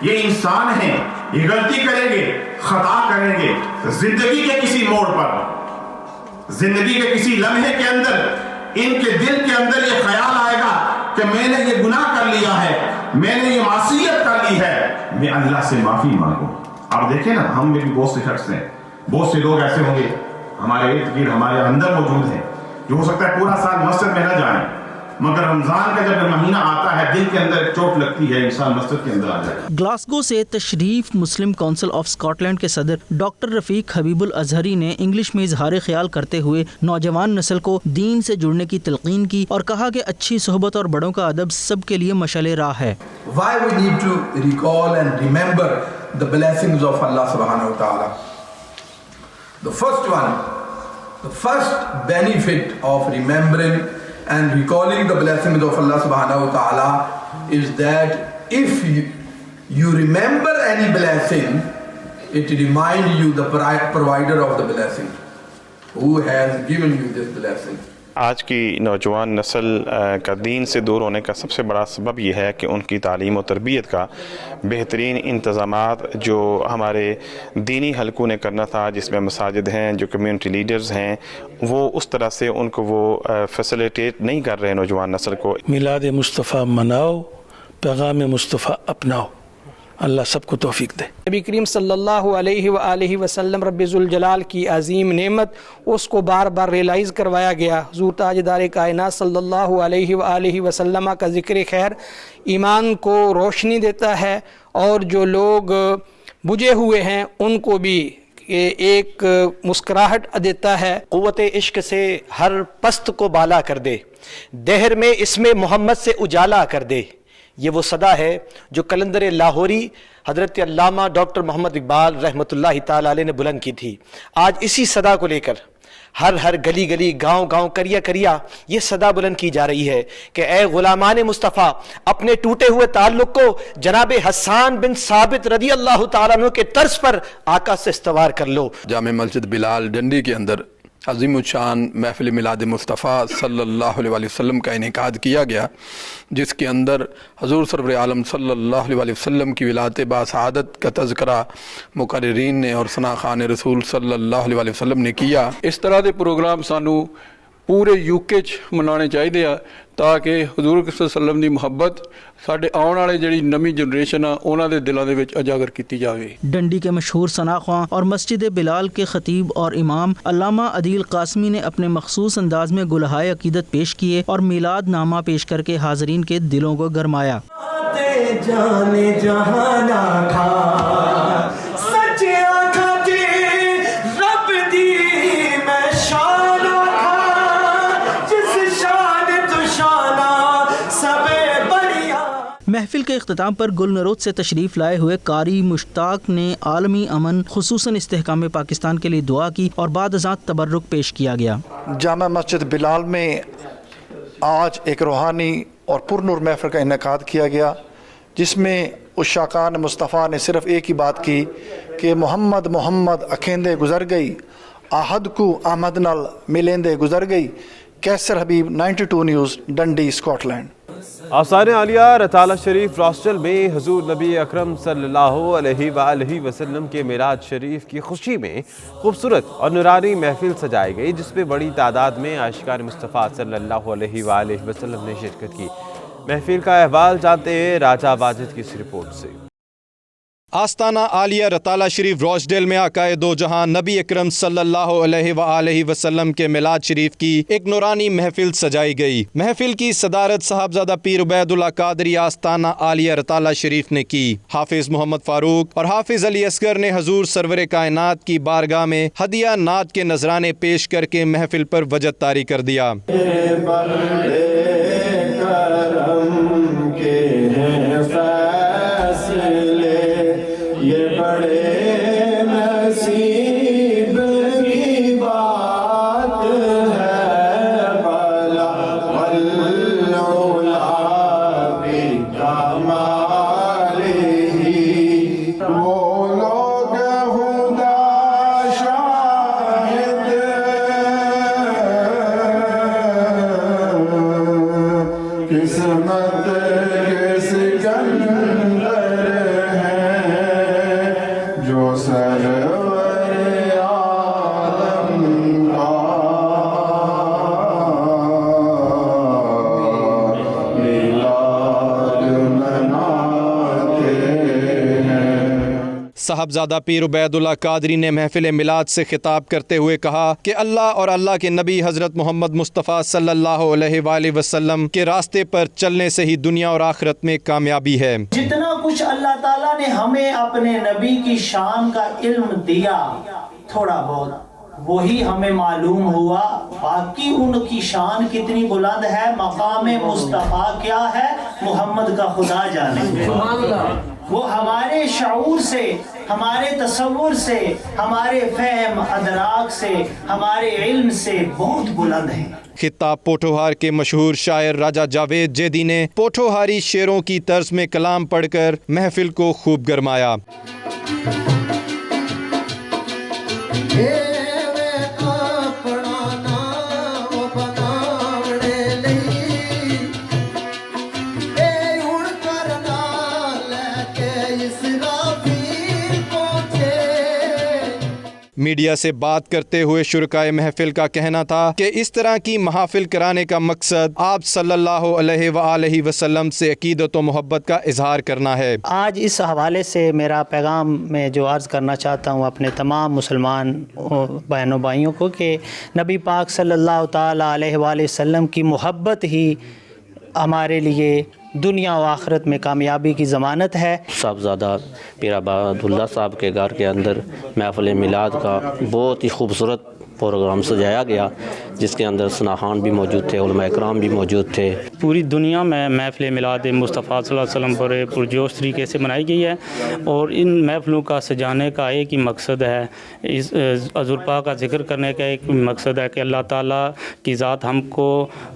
یہ انسان ہیں، یہ غلطی کریں گے، خطا کریں گے، زندگی کے کسی موڑ پر، زندگی کے کسی لمحے کے اندر ان کے دل کے اندر یہ خیال آئے گا کہ میں نے یہ گناہ کر لیا ہے، میں نے یہ معصیت کر لی ہے، میں اللہ سے معافی مانگوں۔ اب دیکھیں نا، ہم میں بھی بہت سے شخص ہیں، بہت سے لوگ ایسے ہوں گے ہمارے ارد گرد ہمارے اندر موجود ہیں جو ہو سکتا ہے پورا سال مسجد میں نہ جائیں، مگر رمضان کا جب مہینہ آتا ہے دل کے اندر ایک چوٹ لگتی ہے، انسان مسجد کے اندر آ جائے۔ گلاسگو سے تشریف مسلم کونسل آف اسکاٹ لینڈ کے صدر ڈاکٹر رفیق حبیب الازہری نے انگلش میں اظہار خیال کرتے ہوئے نوجوان نسل کو دین سے جڑنے کی تلقین کی اور کہا کہ اچھی صحبت اور بڑوں کا ادب سب کے لیے مشعل راہ ہے۔ Why we need to recall and remember the blessings of Allah subhanahu wa ta'ala. The first benefit of remembering and recalling the blessings of Allah subhanahu wa ta'ala is that if you remember any blessing, it reminds you the provider of the blessing, who has given you this blessing. آج کی نوجوان نسل کا دین سے دور ہونے کا سب سے بڑا سبب یہ ہے کہ ان کی تعلیم و تربیت کا بہترین انتظامات جو ہمارے دینی حلقوں نے کرنا تھا، جس میں مساجد ہیں، جو کمیونٹی لیڈرز ہیں، وہ اس طرح سے ان کو وہ فیسیلیٹیٹ نہیں کر رہے نوجوان نسل کو۔ میلاد مصطفیٰ مناؤ، پیغام مصطفیٰ اپناؤ، اللہ سب کو توفیق دے۔ نبی کریم صلی اللہ علیہ وآلہ وسلم رب ذوالجلال کی عظیم نعمت، اس کو بار بار ریلائز کروایا گیا۔ حضور تاجدار کائنات صلی اللہ علیہ وآلہ وسلم کا ذکر خیر ایمان کو روشنی دیتا ہے، اور جو لوگ بجھے ہوئے ہیں ان کو بھی ایک مسکراہٹ دیتا ہے۔ قوت عشق سے ہر پست کو بالا کر دے، دہر میں اسم محمد سے اجالا کر دے۔ یہ وہ صدا ہے جو کلندر لاہوری حضرت علامہ ڈاکٹر محمد اقبال رحمۃ اللہ تعالی علیہ نے بلند کی تھی۔ آج اسی صدا کو لے کر ہر گلی گلی، گاؤں گاؤں، کریا کریا یہ صدا بلند کی جا رہی ہے کہ اے غلامان مصطفیٰ، اپنے ٹوٹے ہوئے تعلق کو جناب حسان بن ثابت رضی اللہ تعالیٰ عنہ کے طرز پر آقا سے استوار کر لو۔ جامع مسجد بلال ڈنڈی کے اندر عظیم الشان محفل میلاد مصطفیٰ صلی اللہ علیہ وسلم کا انعقاد کیا گیا، جس کے اندر حضور سرور عالم صلی اللہ علیہ وسلم کی ولادت باسعادت کا تذکرہ مقررین نے اور ثنا خان رسول صلی اللہ علیہ وسلم نے کیا۔ اس طرح دے پروگرام سانو پورے یوکے چ منانے چاہیے تاکہ حضور صلی اللہ علیہ وسلم دی محبت ساڈے آਉਣ والے جڑی نمی جنریشن آ انہاں دے دلاں دے وچ اجاگر کیتی جاوے۔ ڈنڈی کے مشہور ثنا خواں اور مسجد بلال کے خطیب اور امام علامہ عدیل قاسمی نے اپنے مخصوص انداز میں گلہائے عقیدت پیش کیے اور میلاد نامہ پیش کر کے حاضرین کے دلوں کو گرمایا۔ محفل کے اختتام پر گل نروت سے تشریف لائے ہوئے قاری مشتاق نے عالمی امن خصوصاً استحکام پاکستان کے لیے دعا کی اور بعد ازاں تبرک پیش کیا گیا۔ جامع مسجد بلال میں آج ایک روحانی اور پرنور محفل کا انعقاد کیا گیا، جس میں عشاقان مصطفیٰ نے صرف ایک ہی بات کی کہ محمد محمد اکھیندے گزر گئی، آہد کو احمد نال ملیندے گزر گئی۔ کیسر حبیب 92 نیوز ڈنڈی اسکاٹ لینڈ۔ آثار عالیہ رتالہ شریف راسٹل میں حضور نبی اکرم صلی اللہ علیہ وآلہ وسلم کے میلاد شریف کی خوشی میں خوبصورت اور نورانی محفل سجائی گئی، جس میں بڑی تعداد میں عاشقان مصطفیٰ صلی اللہ علیہ وآلہ وسلم نے شرکت کی۔ محفل کا احوال جانتے ہیں راجہ واجد کی اس رپورٹ سے۔ آستانہ عالیہ رتالہ شریف روزڈیل میں آقائے دو جہاں نبی اکرم صلی اللہ علیہ وآلہ وسلم کے میلاد شریف کی ایک نورانی محفل سجائی گئی۔ محفل کی صدارت صاحبزادہ پیر عبید اللہ قادری آستانہ عالیہ رتالہ شریف نے کی۔ حافظ محمد فاروق اور حافظ علی اصغر نے حضور سرور کائنات کی بارگاہ میں ہدیہ نعت کے نذرانے پیش کر کے محفل پر وجد طاری کر دیا۔ قسمت کے سکندر साहबजादा पीर उबैदुल्लाह कादरी ने महफिल मिलाद से खिताब करते हुए कहा कि अल्लाह और अल्लाह के नबी हज़रत मोहम्मद मुस्तफ़ा सल्लल्लाहु अलैहि वसल्लम के रास्ते पर चलने से ही दुनिया और आखिरत में कामयाबी है। जितना कुछ अल्लाह ताला ने हमें अपने नबी की शान का इल्म दिया, थोड़ा बहुत वही हमें मालूम हुआ, बाकी उनकी शान कितनी बुलंद है, मकाम मुस्तफ़ा क्या है, मोहम्मद का खुदा जाने। वो हमारे शऊर से, हमारे तसव्वुर से, हमारे फहम अदराक से, हमारे इल्म से बहुत बुलंद है। खिताब पोठोहार के मशहूर शायर राजा जावेद जेदी ने पोठोहारी शेरों की तर्ज में कलाम पढ़कर महफिल को खूब गरमाया। मीडिया से बात करते हुए शुरकाए महफिल का कहना था कि इस तरह की महफिल कराने का मकसद आप सल्लल्लाहु अलैहि वसल्लम से अकीदत व मोहब्बत का इजहार करना है। आज इस हवाले से मेरा पैगाम मैं जो अर्ज़ करना चाहता हूँ अपने तमाम मुसलमान बहनों भाइयों को कि नबी पाक सल्लल्लाहु ताला अलैहि वसल्लम की मोहब्बत ही हमारे लिए दुनिया और आखिरत में कामयाबी की ज़मानत है। साहबजादा पीर उबैदुल्लाह साहब के घर के अंदर महफिल मिलाद का बहुत ही खूबसूरत प्रोग्राम सजाया गया, जिसके अंदर सना खान भी मौजूद थे, उलमा इकराम भी मौजूद थे। पूरी दुनिया में महफिल मिलाद मुस्तफ़ा सल्लल्लाहु अलैहि वसल्लम पर पुरजोश तरीके से मनाई गई है और इन महफिलों का सजाने का एक ही मकसद है, इस हज़ूर पाक का ज़िक्र करने का एक मकसद है कि अल्लाह ताला की ज़ात हमको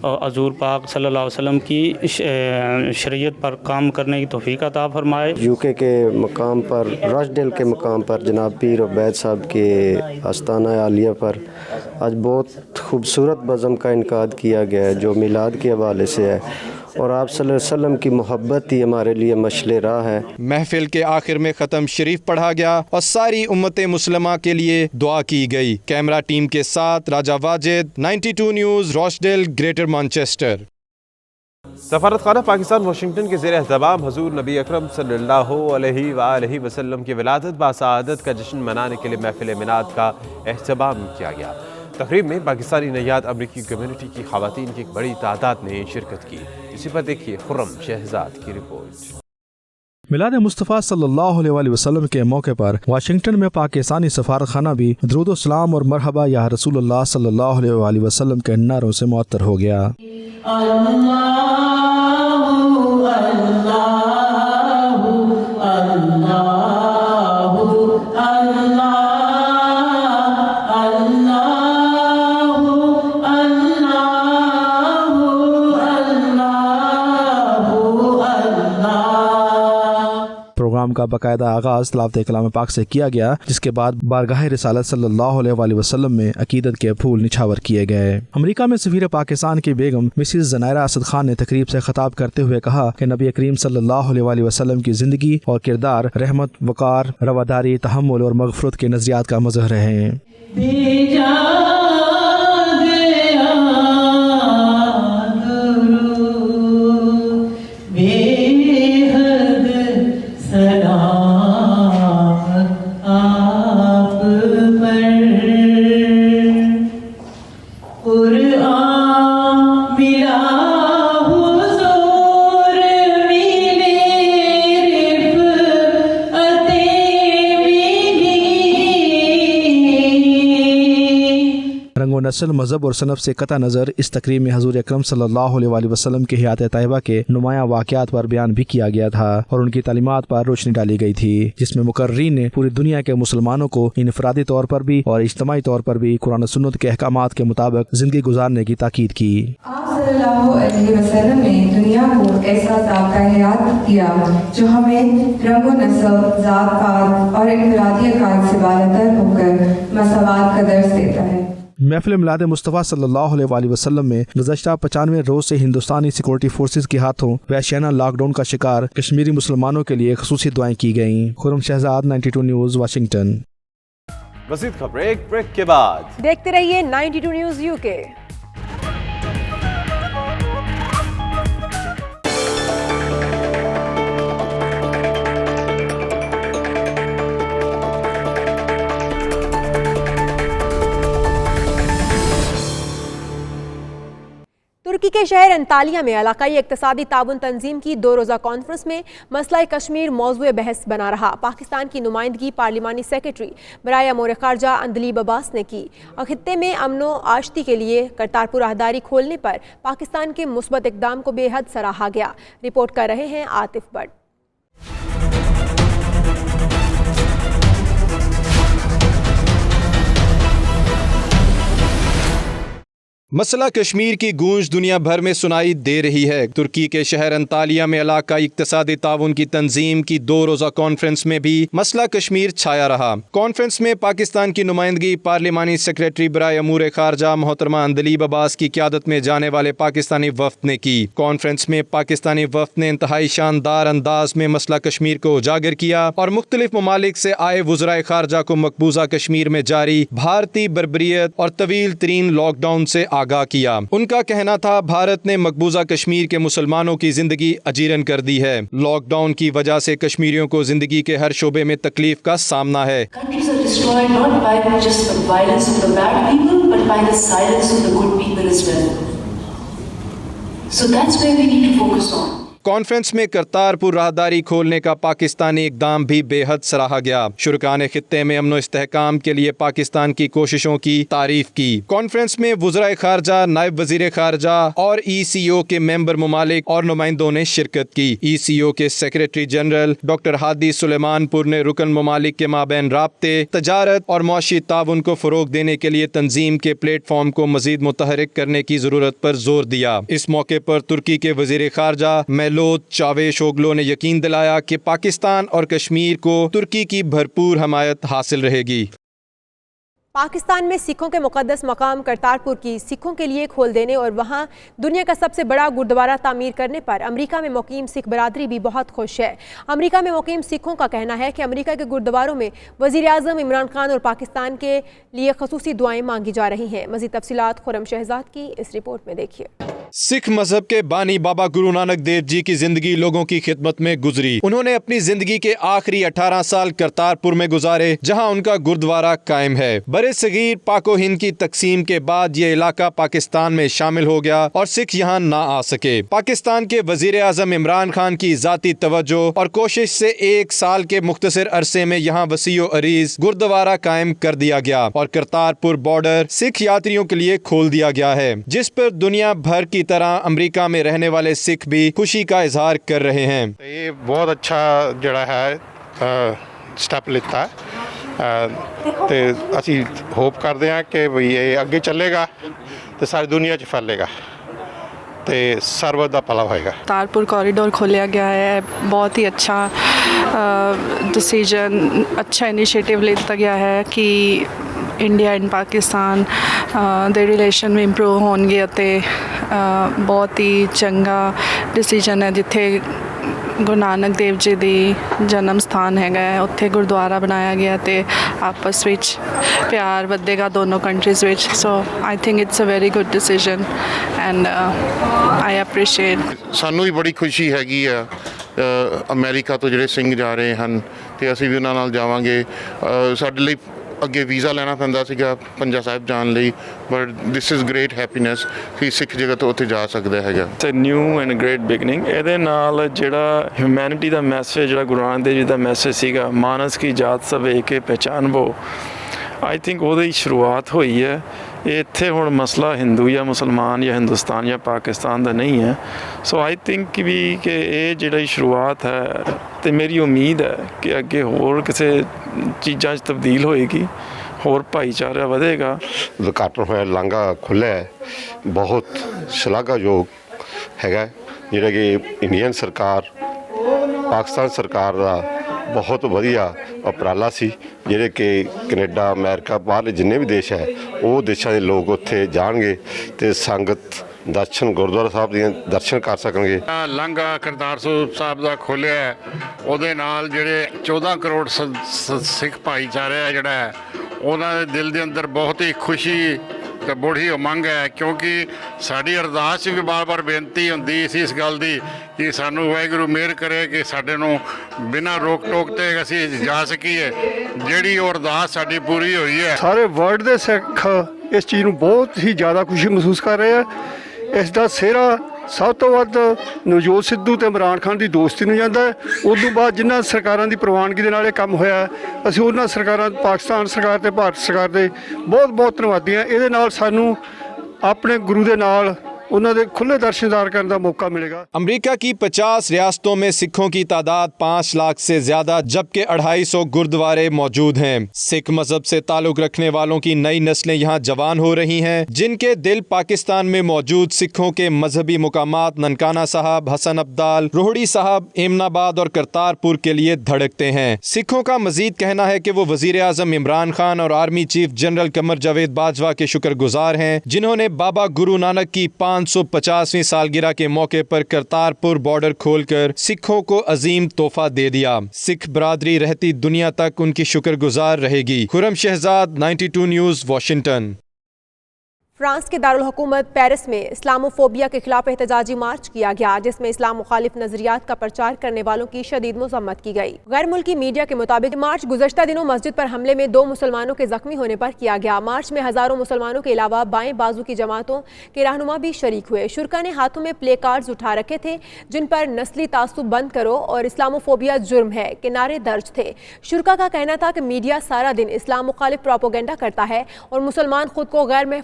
हज़ूर पाक सल्लल्लाहु अलैहि वसल्लम की शरीयत पर काम करने की तौफीक अता फरमाए। यूके के मकाम पर, रॉचडेल के मकाम पर जनाब पीर उबैद साहब के आस्ताना आलिया पर आज बहुत खूबसूरत बज़म का इनकाद किया गया है जो मिलाद के हवाले से है और आप सल्लल्लाहु अलैहि वसल्लम की मोहब्बत ही हमारे लिए मशले राह है। महफिल के आखिर में ख़त्म शरीफ पढ़ा गया और सारी उम्मत मुस्लिमा के लिए दुआ की गई। कैमरा टीम के साथ Raja Wajid, 92 news, Rochdale, Greater Manchester. सफारत खाना पाकिस्तान वाशिंगटन के ज़ेर एहतमाम हज़ूर नबी अकरम सल्लल्लाहु अलैहि वसल्लम की विलादत बासआदत का जश्न मनाने के लिए महफिल मिलाद का एहतमाम किया गया। तकरीब में पाकिस्तानी नयाद अमरीकी कम्युनिटी की ख़वातीन की एक बड़ी तादाद ने शिरकत की। इसी पर देखिए खुर्रम शहजाद की रिपोर्ट। मिलाद मुस्तफ़ा सल्लल्लाहु अलैहि वसल्लम के मौके पर वाशिंगटन में पाकिस्तानी सफारत खाना भी दुरूद सलाम और मरहबा या रसूलुल्लाह सल्लल्लाहु अलैहि वसल्लम के नारों से मुअत्तर हो गया। प्रोग्राम का बाकायदा आगाज तिलावत कलाम पाक से किया गया, जिसके बाद बारगाह रिसालत सल्लल्लाहु अलैहि वसल्लम में अकीदत के फूल निछावर किए गए। अमेरिका में सफीर पाकिस्तान की बेगम मिसिस ज़नायरा असद खान ने तकरीब से खिताब करते हुए कहा कि नबी करीम सल्लल्लाहु अलैहि वसल्लम की जिंदगी और किरदार रहमत, वकार, रवादारी, तहम्मुल और मग़फ़िरत के नज़रियात का मज़हर हैं। नस्ल, मज़हब और सनफ से कता नज़र इस तकरीब में हज़ूर अकरम सल्लल्लाहु अलैहि वसल्लम के हयात तैयबा के नुमाया वाक़यात पर बयान भी किया गया था और उनकी तालीमात पर रोशनी डाली गई थी, जिसमें मुकर्रीन ने पूरी दुनिया के मुसलमानों को इनफरादी तौर पर भी और इज्तिमाई तौर पर भी कुरान सुन्नत के अहकामात के मुताबिक जिंदगी गुजारने की ताकीद की। आप सल्लल्लाहु अलैहि वसल्लम ने दुनिया को ऐसा ज़ाब्ता हयात दिया जो हमें रंगो नस्ल, ज़ात पात और इनफरादी अकाद से बालातर होकर मसावात का दर्स देता है। महफिल मिलाद मुस्तफ़ा सल्लल्लाहु अलैहि वसल्लम में गुज़श्ता 95 रोज से हिंदुस्तानी सिक्योरिटी फोर्सेज के हाथों वहशियाना लॉकडाउन का शिकार कश्मीरी मुसलमानों के लिए ख़ुसूसी दुआएं की गईं। Khurram Shahzad, 92 news, Washington. मज़ीद खबरें ब्रेक के बाद। देखते रहिए 92 न्यूज़ यूके। तुर्की के शहर अंतालिया में इलाकाई इक्तिसादी ताउन तंजीम की 2 रोज़ा कॉन्फ्रेंस में मसला कश्मीर मौज़ूए बहस बना रहा। पाकिस्तान की नुमाइंदगी पार्लिमानी सेक्रेटरी बराए अमूर ख़ारजा अंदलीब अब्बास ने की और खित्ते में अमनो आश्ती के लिए करतारपुर राहदारी खोलने पर पाकिस्तान के मुस्बत इक़दाम को बेहद सराहा गया। रिपोर्ट कर रहे हैं आतिफ बट। मसला कश्मीर की गूंज दुनिया भर में सुनाई दे रही है। तुर्की के शहर अंतालिया में इलाकाई इक्तिसादी ताउन की तंजीम की 2 रोज़ा कॉन्फ्रेंस में भी मसला कश्मीर छाया रहा। कॉन्फ्रेंस में पाकिस्तान की नुमाइंदगी पार्लिमानी सेक्रेटरी बराए अमूर ख़ारजा मोहतरमा अंदलीब अब्बास की क़यादत में जाने वाले पाकिस्तानी वफ़द ने की। कॉन्फ्रेंस में पाकिस्तानी वफ़द ने इंतहाई शानदार अंदाज में मसला कश्मीर को उजागर किया और मुख्तलिफ ममालिक से आए वज़राए ख़ारजा को मकबूजा कश्मीर में जारी भारतीय बर्बरियत और तवील तरीन लॉकडाउन से आगाह किया। उनका कहना था भारत ने मकबूजा कश्मीर के मुसलमानों की जिंदगी अजीरन कर दी है। लॉकडाउन की वजह से कश्मीरियों को जिंदगी के हर शोबे में तकलीफ का सामना है। कॉन्फ्रेंस में करतारपुर राहदारी खोलने का पाकिस्तानी इकदाम भी बेहद सराहा गया। शुरकान खित्ते में अमन इस्तेहकाम के लिए पाकिस्तान की कोशिशों की तारीफ की। कॉन्फ्रेंस में वज़राए ख़ारजा, नायब वज़ीर ख़ारजा और ECO के मेंबर ममालिक और नुमाइंदों ने शिरकत की। ECO के secretary general doctor Hadi Sulemanpur ने रुकन ममालिक के माबैन राब्ते, तजारत और मुआशी ताउन को फ़रोग देने के लिए तंजीम के प्लेटफॉर्म को मज़ीद मुतहरिक करने की ज़रूरत पर जोर दिया। इस मौके पर तुर्की के वज़ीर ख़ारजा चावेश ओगलो ने यकीन दिलाया कि पाकिस्तान और कश्मीर को तुर्की की भरपूर हमायत हासिल रहेगी। पाकिस्तान में सिखों के मुक़द्दस मकाम करतारपुर की सिखों के लिए खोल देने और वहां दुनिया का सबसे बड़ा गुरुद्वारा तामीर करने पर अमेरिका में मुकीम सिख बरादरी भी बहुत खुश है। अमेरिका में मुकीम सिखों का कहना है कि अमेरिका के गुरुद्वारों में वज़ीर आज़म इमरान खान और पाकिस्तान के लिए खसूसी दुआएं मांगी जा रही हैं। मज़ीद तफसीलात खुरम शहजाद की इस रिपोर्ट में देखिए। सिख मजहब के बानी बाबा गुरु नानक देव जी की जिंदगी लोगों की खिदमत में गुजरी। उन्होंने अपनी जिंदगी के आखिरी 18 साल करतारपुर में गुजारे, जहां उनका गुरुद्वारा कायम है। बड़े सगीर पाको हिंद की तकसीम के बाद ये इलाका पाकिस्तान में शामिल हो गया और सिख यहाँ ना आ सके। पाकिस्तान के वजीर आजम इमरान खान की जाती तवज्जो और कोशिश से 1 साल के मुख्तसर अरसे में यहाँ वसीओ अरीज गुरुद्वारा कायम कर दिया गया और करतारपुर बॉर्डर सिख यात्रियों के लिए खोल दिया गया है, जिस पर दुनिया भर की तरह अमेरिका में रहने वाले सिख भी खुशी का इजहार कर रहे हैं। ये बहुत अच्छा जड़ा है स्टेप लिता है ਤੇ ਅਸੀਂ ਹੋਪ ਕਰਦੇ ਹਾਂ ਕਿ ਵੀ ਇਹ ਅੱਗੇ ਚੱਲੇਗਾ ਤੇ ਸਾਰੀ ਦੁਨੀਆ 'ਚ ਫੈਲੇਗਾ ਤੇ ਸਰਬਤ ਦਾ ਭਲਾ ਹੋਏਗਾ। करतारपुर कॉरिडोर खोलिया गया है, बहुत ही अच्छा डिसीजन, अच्छा इनिशिएटिव लिया गया है कि इंडिया एंड पाकिस्तान ਦੇ ਰਿਲੇਸ਼ਨ ਵੀ ਇੰਪਰੂਵ ਹੋਣਗੇ ਅਤੇ ਬਹੁਤ ਹੀ ਚੰਗਾ ਡਿਸੀਜਨ ਹੈ। ਜਿੱਥੇ ਗੁਰੂ ਨਾਨਕ ਦੇਵ ਜੀ ਦੀ ਜਨਮ ਸਥਾਨ ਹੈਗਾ ਹੈ, ਉੱਥੇ ਗੁਰਦੁਆਰਾ ਬਣਾਇਆ ਗਿਆ ਅਤੇ ਆਪਸ ਵਿੱਚ ਪਿਆਰ ਵਧੇਗਾ ਦੋਨੋਂ ਕੰਟਰੀਜ਼ ਵਿੱਚ। So I think it's a very good decision and I appreciate. ਸਾਨੂੰ ਵੀ ਬੜੀ ਖੁਸ਼ੀ ਹੈਗੀ ਆ ਅਮਰੀਕਾ ਤੋਂ ਜਿਹੜੇ ਸਿੰਘ ਜਾ ਰਹੇ ਹਨ ਤੇ ਅਸੀਂ ਵੀ ਉਹਨਾਂ ਨਾਲ ਜਾਵਾਂਗੇ। ਸਾਡੇ ਲਈ ਅੱਗੇ ਵੀਜ਼ਾ ਲੈਣਾ ਪੈਂਦਾ ਸੀਗਾ ਪੰਜਾ ਸਾਹਿਬ ਜਾਣ ਲਈ, but this is great happiness ਕਿ ਸਿੱਖ ਜਗ੍ਹਾ ਤੋਂ ਉੱਥੇ ਜਾ ਸਕਦਾ ਹੈਗਾ। It's a new and great beginning. ਇਹਦੇ ਨਾਲ ਜਿਹੜਾ ਹਿਊਮੈਨਿਟੀ ਦਾ ਮੈਸੇਜ, ਜਿਹੜਾ ਗੁਰੂ ਨਾਨਕ ਦੇਵ ਜੀ ਦਾ ਮੈਸੇਜ ਸੀਗਾ, ਮਾਨਸ ਕੀ ਜਾਤ ਸਭ ਏਕ ਪਹਿਚਾਨਵੋ, ਆਈ ਥਿੰਕ ਉਹਦੀ ਸ਼ੁਰੂਆਤ ਹੋਈ ਹੈ। ਇਹ ਇੱਥੇ ਹੁਣ ਮਸਲਾ ਹਿੰਦੂ ਜਾਂ ਮੁਸਲਮਾਨ ਜਾਂ ਹਿੰਦੁਸਤਾਨ ਜਾਂ ਪਾਕਿਸਤਾਨ ਦਾ ਨਹੀਂ ਹੈ। ਸੋ ਆਈ ਥਿੰਕ ਵੀ ਕਿ ਇਹ ਜਿਹੜੀ ਸ਼ੁਰੂਆਤ ਹੈ ਅਤੇ ਮੇਰੀ ਉਮੀਦ ਹੈ ਕਿ ਅੱਗੇ ਹੋਰ ਕਿਸੇ ਚੀਜ਼ਾਂ 'ਚ ਤਬਦੀਲ ਹੋਏਗੀ, ਹੋਰ ਭਾਈਚਾਰਾ ਵਧੇਗਾ। ਉਦਘਾਟਨ ਹੋਇਆ ਲਾਂਘਾ ਖੁੱਲ੍ਹਿਆ ਹੈ, ਬਹੁਤ ਸ਼ਲਾਘਾਯੋਗ ਹੈਗਾ, ਜਿਹੜਾ ਕਿ ਇੰਡੀਅਨ ਸਰਕਾਰ, ਪਾਕਿਸਤਾਨ ਸਰਕਾਰ ਦਾ ਬਹੁਤ ਵਧੀਆ ਉਪਰਾਲਾ ਸੀ, ਜਿਹੜੇ ਕਿ ਕੈਨੇਡਾ, ਅਮਰੀਕਾ, ਬਾਹਰਲੇ ਜਿੰਨੇ ਵੀ ਦੇਸ਼ ਹੈ ਉਹ ਦੇਸ਼ਾਂ ਦੇ ਲੋਕ ਉੱਥੇ ਜਾਣਗੇ ਅਤੇ ਸੰਗਤ ਦਰਸ਼ਨ ਗੁਰਦੁਆਰਾ ਸਾਹਿਬ ਦੇ ਦਰਸ਼ਨ ਕਰ ਸਕਣਗੇ। ਲਾਂਘਾ ਕਰਤਾਰਪੁਰ ਸਾਹਿਬ ਦਾ ਖੋਲ੍ਹਿਆ, ਉਹਦੇ ਨਾਲ ਜਿਹੜੇ 14 ਕਰੋੜ ਸਿੱਖ ਭਾਈਚਾਰਾ ਹੈ ਜਿਹੜਾ ਹੈ, ਉਹਨਾਂ ਦੇ ਦਿਲ ਦੇ ਅੰਦਰ ਬਹੁਤ ਹੀ ਖੁਸ਼ੀ ਤੇ ਬੜੀ ਉਮੰਗ ਹੈ, ਕਿਉਂਕਿ ਸਾਡੀ ਅਰਦਾਸ ਵੀ ਬਾਰ-ਬਾਰ ਬੇਨਤੀ ਹੁੰਦੀ ਸੀ ਇਸ ਗੱਲ ਦੀ ਕਿ ਸਾਨੂੰ ਵਾਹਿਗੁਰੂ ਮਿਹਰ ਕਰੇ ਕਿ ਸਾਡੇ ਨੂੰ ਬਿਨਾਂ ਰੋਕ ਟੋਕ ਤੇ ਅਸੀਂ ਜਾ ਸਕੀਏ। ਜਿਹੜੀ ਉਹ ਅਰਦਾਸ ਸਾਡੀ ਪੂਰੀ ਹੋਈ ਹੈ। ਸਾਰੇ ਵਰਲਡ ਦੇ ਸਿੱਖ ਇਸ ਚੀਜ਼ ਨੂੰ ਬਹੁਤ ਹੀ ਜ਼ਿਆਦਾ ਖੁਸ਼ੀ ਮਹਿਸੂਸ ਕਰ ਰਹੇ ਆ। ਇਸ ਦਾ ਸਿਹਰਾ ਸਭ ਤੋਂ ਵੱਧ ਨਵਜੋਤ ਸਿੱਧੂ ਤੇ ਇਮਰਾਨ ਖਾਨ ਦੀ ਦੋਸਤੀ ਨੂੰ ਜਾਂਦਾ ਹੈ। ਉਸ ਤੋਂ ਬਾਅਦ ਜਿਨ੍ਹਾਂ ਸਰਕਾਰਾਂ ਦੀ ਪ੍ਰਵਾਨਗੀ ਦੇ ਨਾਲ ਇਹ ਕੰਮ ਹੋਇਆ, ਅਸੀਂ ਉਹਨਾਂ ਸਰਕਾਰਾਂ, ਪਾਕਿਸਤਾਨ ਸਰਕਾਰ ਤੇ ਭਾਰਤ ਸਰਕਾਰ ਦੇ ਬਹੁਤ ਬਹੁਤ ਧੰਨਵਾਦੀ ਹਾਂ। ਇਹਦੇ ਨਾਲ ਸਾਨੂੰ ਆਪਣੇ ਗੁਰੂ ਦੇ ਨਾਲ उन्होंने दे खुले दर्शनदार करने का मौका मिलेगा। अमेरिका की 50 रियासतों में सिखों की तादाद 5 लाख से ज्यादा, जबकि 250 गुरुद्वारे मौजूद हैं। सिख मजहब से ताल्लुक रखने वालों की नई नस्लें यहाँ जवान हो रही हैं, जिनके दिल पाकिस्तान में मौजूद सिखों के मजहबी मुकामात ननकाना साहब, हसन अब्दाल, रोहड़ी साहब, एमनाबाद और करतारपुर के लिए धड़कते हैं। सिखों का मजीद कहना है कि वो वजीर आजम इमरान खान और army chief general Qamar Javed Bajwa के शुक्रगुजार हैं, जिन्होंने बाबा गुरु नानक की 550वीं सालगिरह के मौके पर करतारपुर बॉर्डर खोलकर सिखों को अजीम तोहफा दे दिया। सिख बरादरी रहती दुनिया तक उनकी शुक्रगुजार रहेगी। Khurram Shahzad, 92 news, Washington. France के दारुल हुकूमत पेरिस में इस्लामोफोबिया के खिलाफ एहतजाजी मार्च किया गया, जिसमें इस्लाम मुखालिफ नजरियात का प्रचार करने वालों की शदीद मजम्मत की गई। गैर मुल्की मीडिया के मुताबिक मार्च गुज़श्ता दिनों मस्जिद पर हमले में 2 मुसलमानों के जख्मी होने पर किया गया। मार्च में हजारों मुसलमानों के अलावा बाएं बाजू की जमातों के रहनुमा भी शरीक हुए। शुरका ने हाथों में प्ले कार्ड्स उठा रखे थे जिन पर नस्ली तासुब बंद करो और इस्लामोफोबिया जुर्म है के नारे दर्ज थे। शुरका का कहना था कि मीडिया सारा दिन इस्लाम मुखालिफ प्रोपोगेंडा करता है और मुसलमान खुद को गैर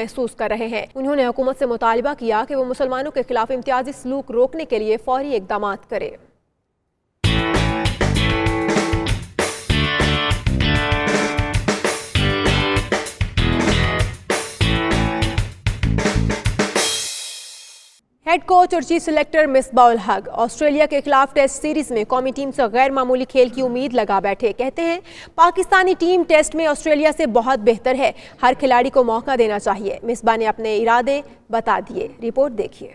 महसूस कर रहे हैं। उन्होंने हुकूमत से मुतालिबा किया कि वो मुसलमानों के खिलाफ इम्तियाजी सलूक रोकने के लिए फौरी इक़दामात करे। हेड कोच और चीफ सिलेक्टर मिसबाउल हक ऑस्ट्रेलिया के खिलाफ टेस्ट सीरीज में कौमी टीम से गैर मामूली खेल की उम्मीद लगा बैठे। कहते हैं पाकिस्तानी टीम टेस्ट में ऑस्ट्रेलिया से बहुत बेहतर है, हर खिलाड़ी को मौका देना चाहिए। मिसबा ने अपने इरादे बता दिए। रिपोर्ट देखिए।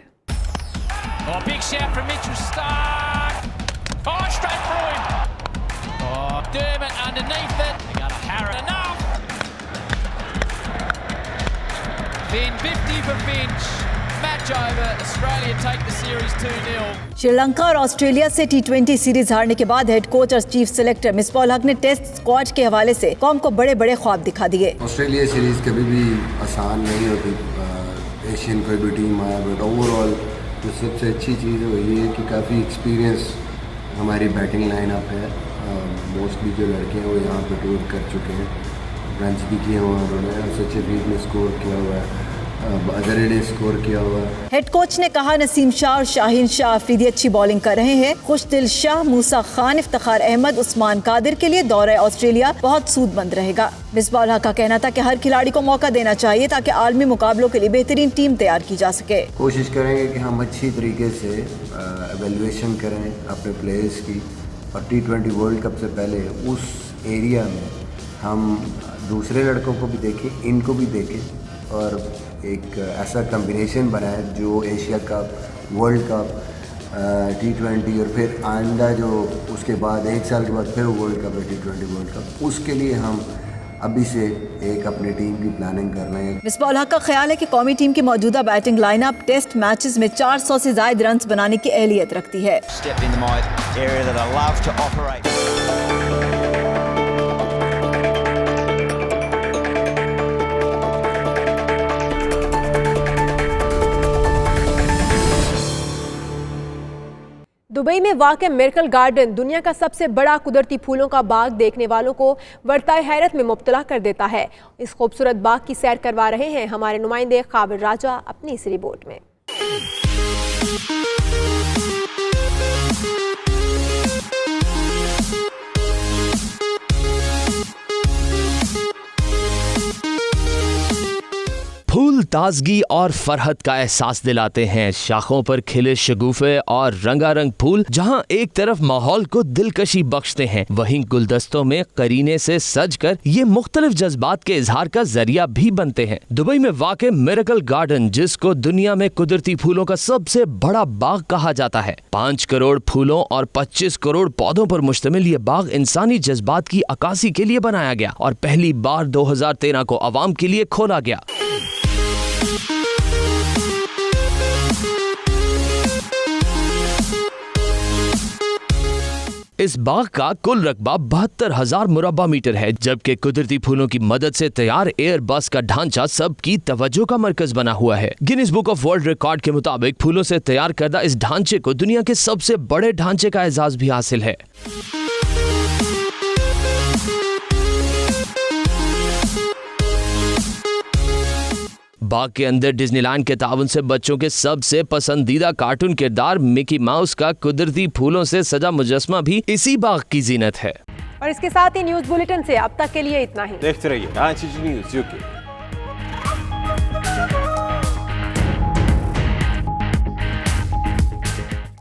श्रीलंका और ऑस्ट्रेलिया से T20 सीरीज हारने के बाद हेड कोच और चीफ सिलेक्टर मिसबाउल हक ने टेस्ट स्क्वाड के हवाले से कौम को बड़े बड़े ख्वाब दिखा दिए। ऑस्ट्रेलिया सीरीज कभी भी आसान नहीं होती, एशियन कोई भी टीम आया, बट ओवरऑल जो सबसे अच्छी चीज़ वही है कि काफ़ी एक्सपीरियंस हमारी बैटिंग लाइनअप है। मोस्टली जो लड़के हैं वो यहाँ पर टूर कर चुके हैं, रन्स भी किए हुए हैं उन्होंने, सचिन ने स्कोर किया हुआ है, अजहर ने स्कोर किया हुआ है। हेड कोच ने कहा नसीम शाह और शाहीन शाह अफरीदी अच्छी बॉलिंग कर रहे हैं। खुशदिल शाह, मूसा खान, इफ्तिखार अहमद, उस्मान कादिर के लिए दौरा ऑस्ट्रेलिया बहुत सूदमंद रहेगा। मिसबाउल हक का कहना था कि हर खिलाड़ी को मौका देना चाहिए ताकि आलमी मुकाबलों के लिए बेहतरीन टीम तैयार की जा सके। कोशिश करेंगे कि हम अच्छी तरीके से एवेल्युएशन करें अपने प्लेयर्स की, और T20 वर्ल्ड कप से पहले उस एरिया में हम दूसरे लड़कों को भी देखें, इनको भी देखें और एक ऐसा कम्बिनेशन बनाए जो Asia cup, world cup, T20 और फिर आइंदा जो उसके बाद 1 साल के बाद फिर वर्ल्ड कप है, T20 वर्ल्ड कप, उसके लिए हम अभी से एक अपनी टीम की प्लानिंग कर रहे हैं। मिसबाउल हक का ख्याल है कि कौमी टीम की मौजूदा बैटिंग लाइनअप टेस्ट मैचेस में 400 से ज्यादा रन बनाने की अहलियत रखती है। दुबई में वाक़ मिरेकल गार्डन दुनिया का सबसे बड़ा कुदरती फूलों का बाग देखने वालों को वर्ताए हैरत में मुब्तला कर देता है। इस खूबसूरत बाग की सैर करवा रहे हैं हमारे नुमाइंदे काबिल राजा अपनी इस रिपोर्ट में। फूल ताजगी और फरहत का एहसास दिलाते हैं। शाखों पर खिले शगुफे और रंगारंग फूल जहां एक तरफ माहौल को दिलकशी बख्शते हैं, वहीं गुलदस्तों में करीने से सजकर ये मुख्तलिफ जज्बात के इजहार का जरिया भी बनते हैं। दुबई में वाक़े मिरेकल गार्डन, जिसको दुनिया में कुदरती फूलों का सबसे बड़ा बाग कहा जाता है, 5 करोड़ फूलों और 25 करोड़ पौधों पर मुश्तमिल ये बाग इंसानी जज्बात की अक्कासी के लिए बनाया गया और पहली बार 2013 को आवाम के लिए खोला गया। इस बाग का कुल रकबा 72,000 मुरब्बा मीटर है, जबकि कुदरती फूलों की मदद से तैयार एयर बस का ढांचा सबकी तवज्जो का मरकज बना हुआ है। Guinness book of world record के मुताबिक फूलों से तैयार करदा इस ढांचे को दुनिया के सबसे बड़े ढांचे का एजाज भी हासिल है। बाग के अंदर डिज्नीलैंड के ताउन से बच्चों के सबसे पसंदीदा कार्टून किरदार मिकी माउस का कुदरती फूलों से सजा मुजस्मा भी इसी बाग की जीनत है। और इसके साथ ही न्यूज बुलेटिन से अब तक के लिए इतना ही। देखते रहिए ICG न्यूज़ UK।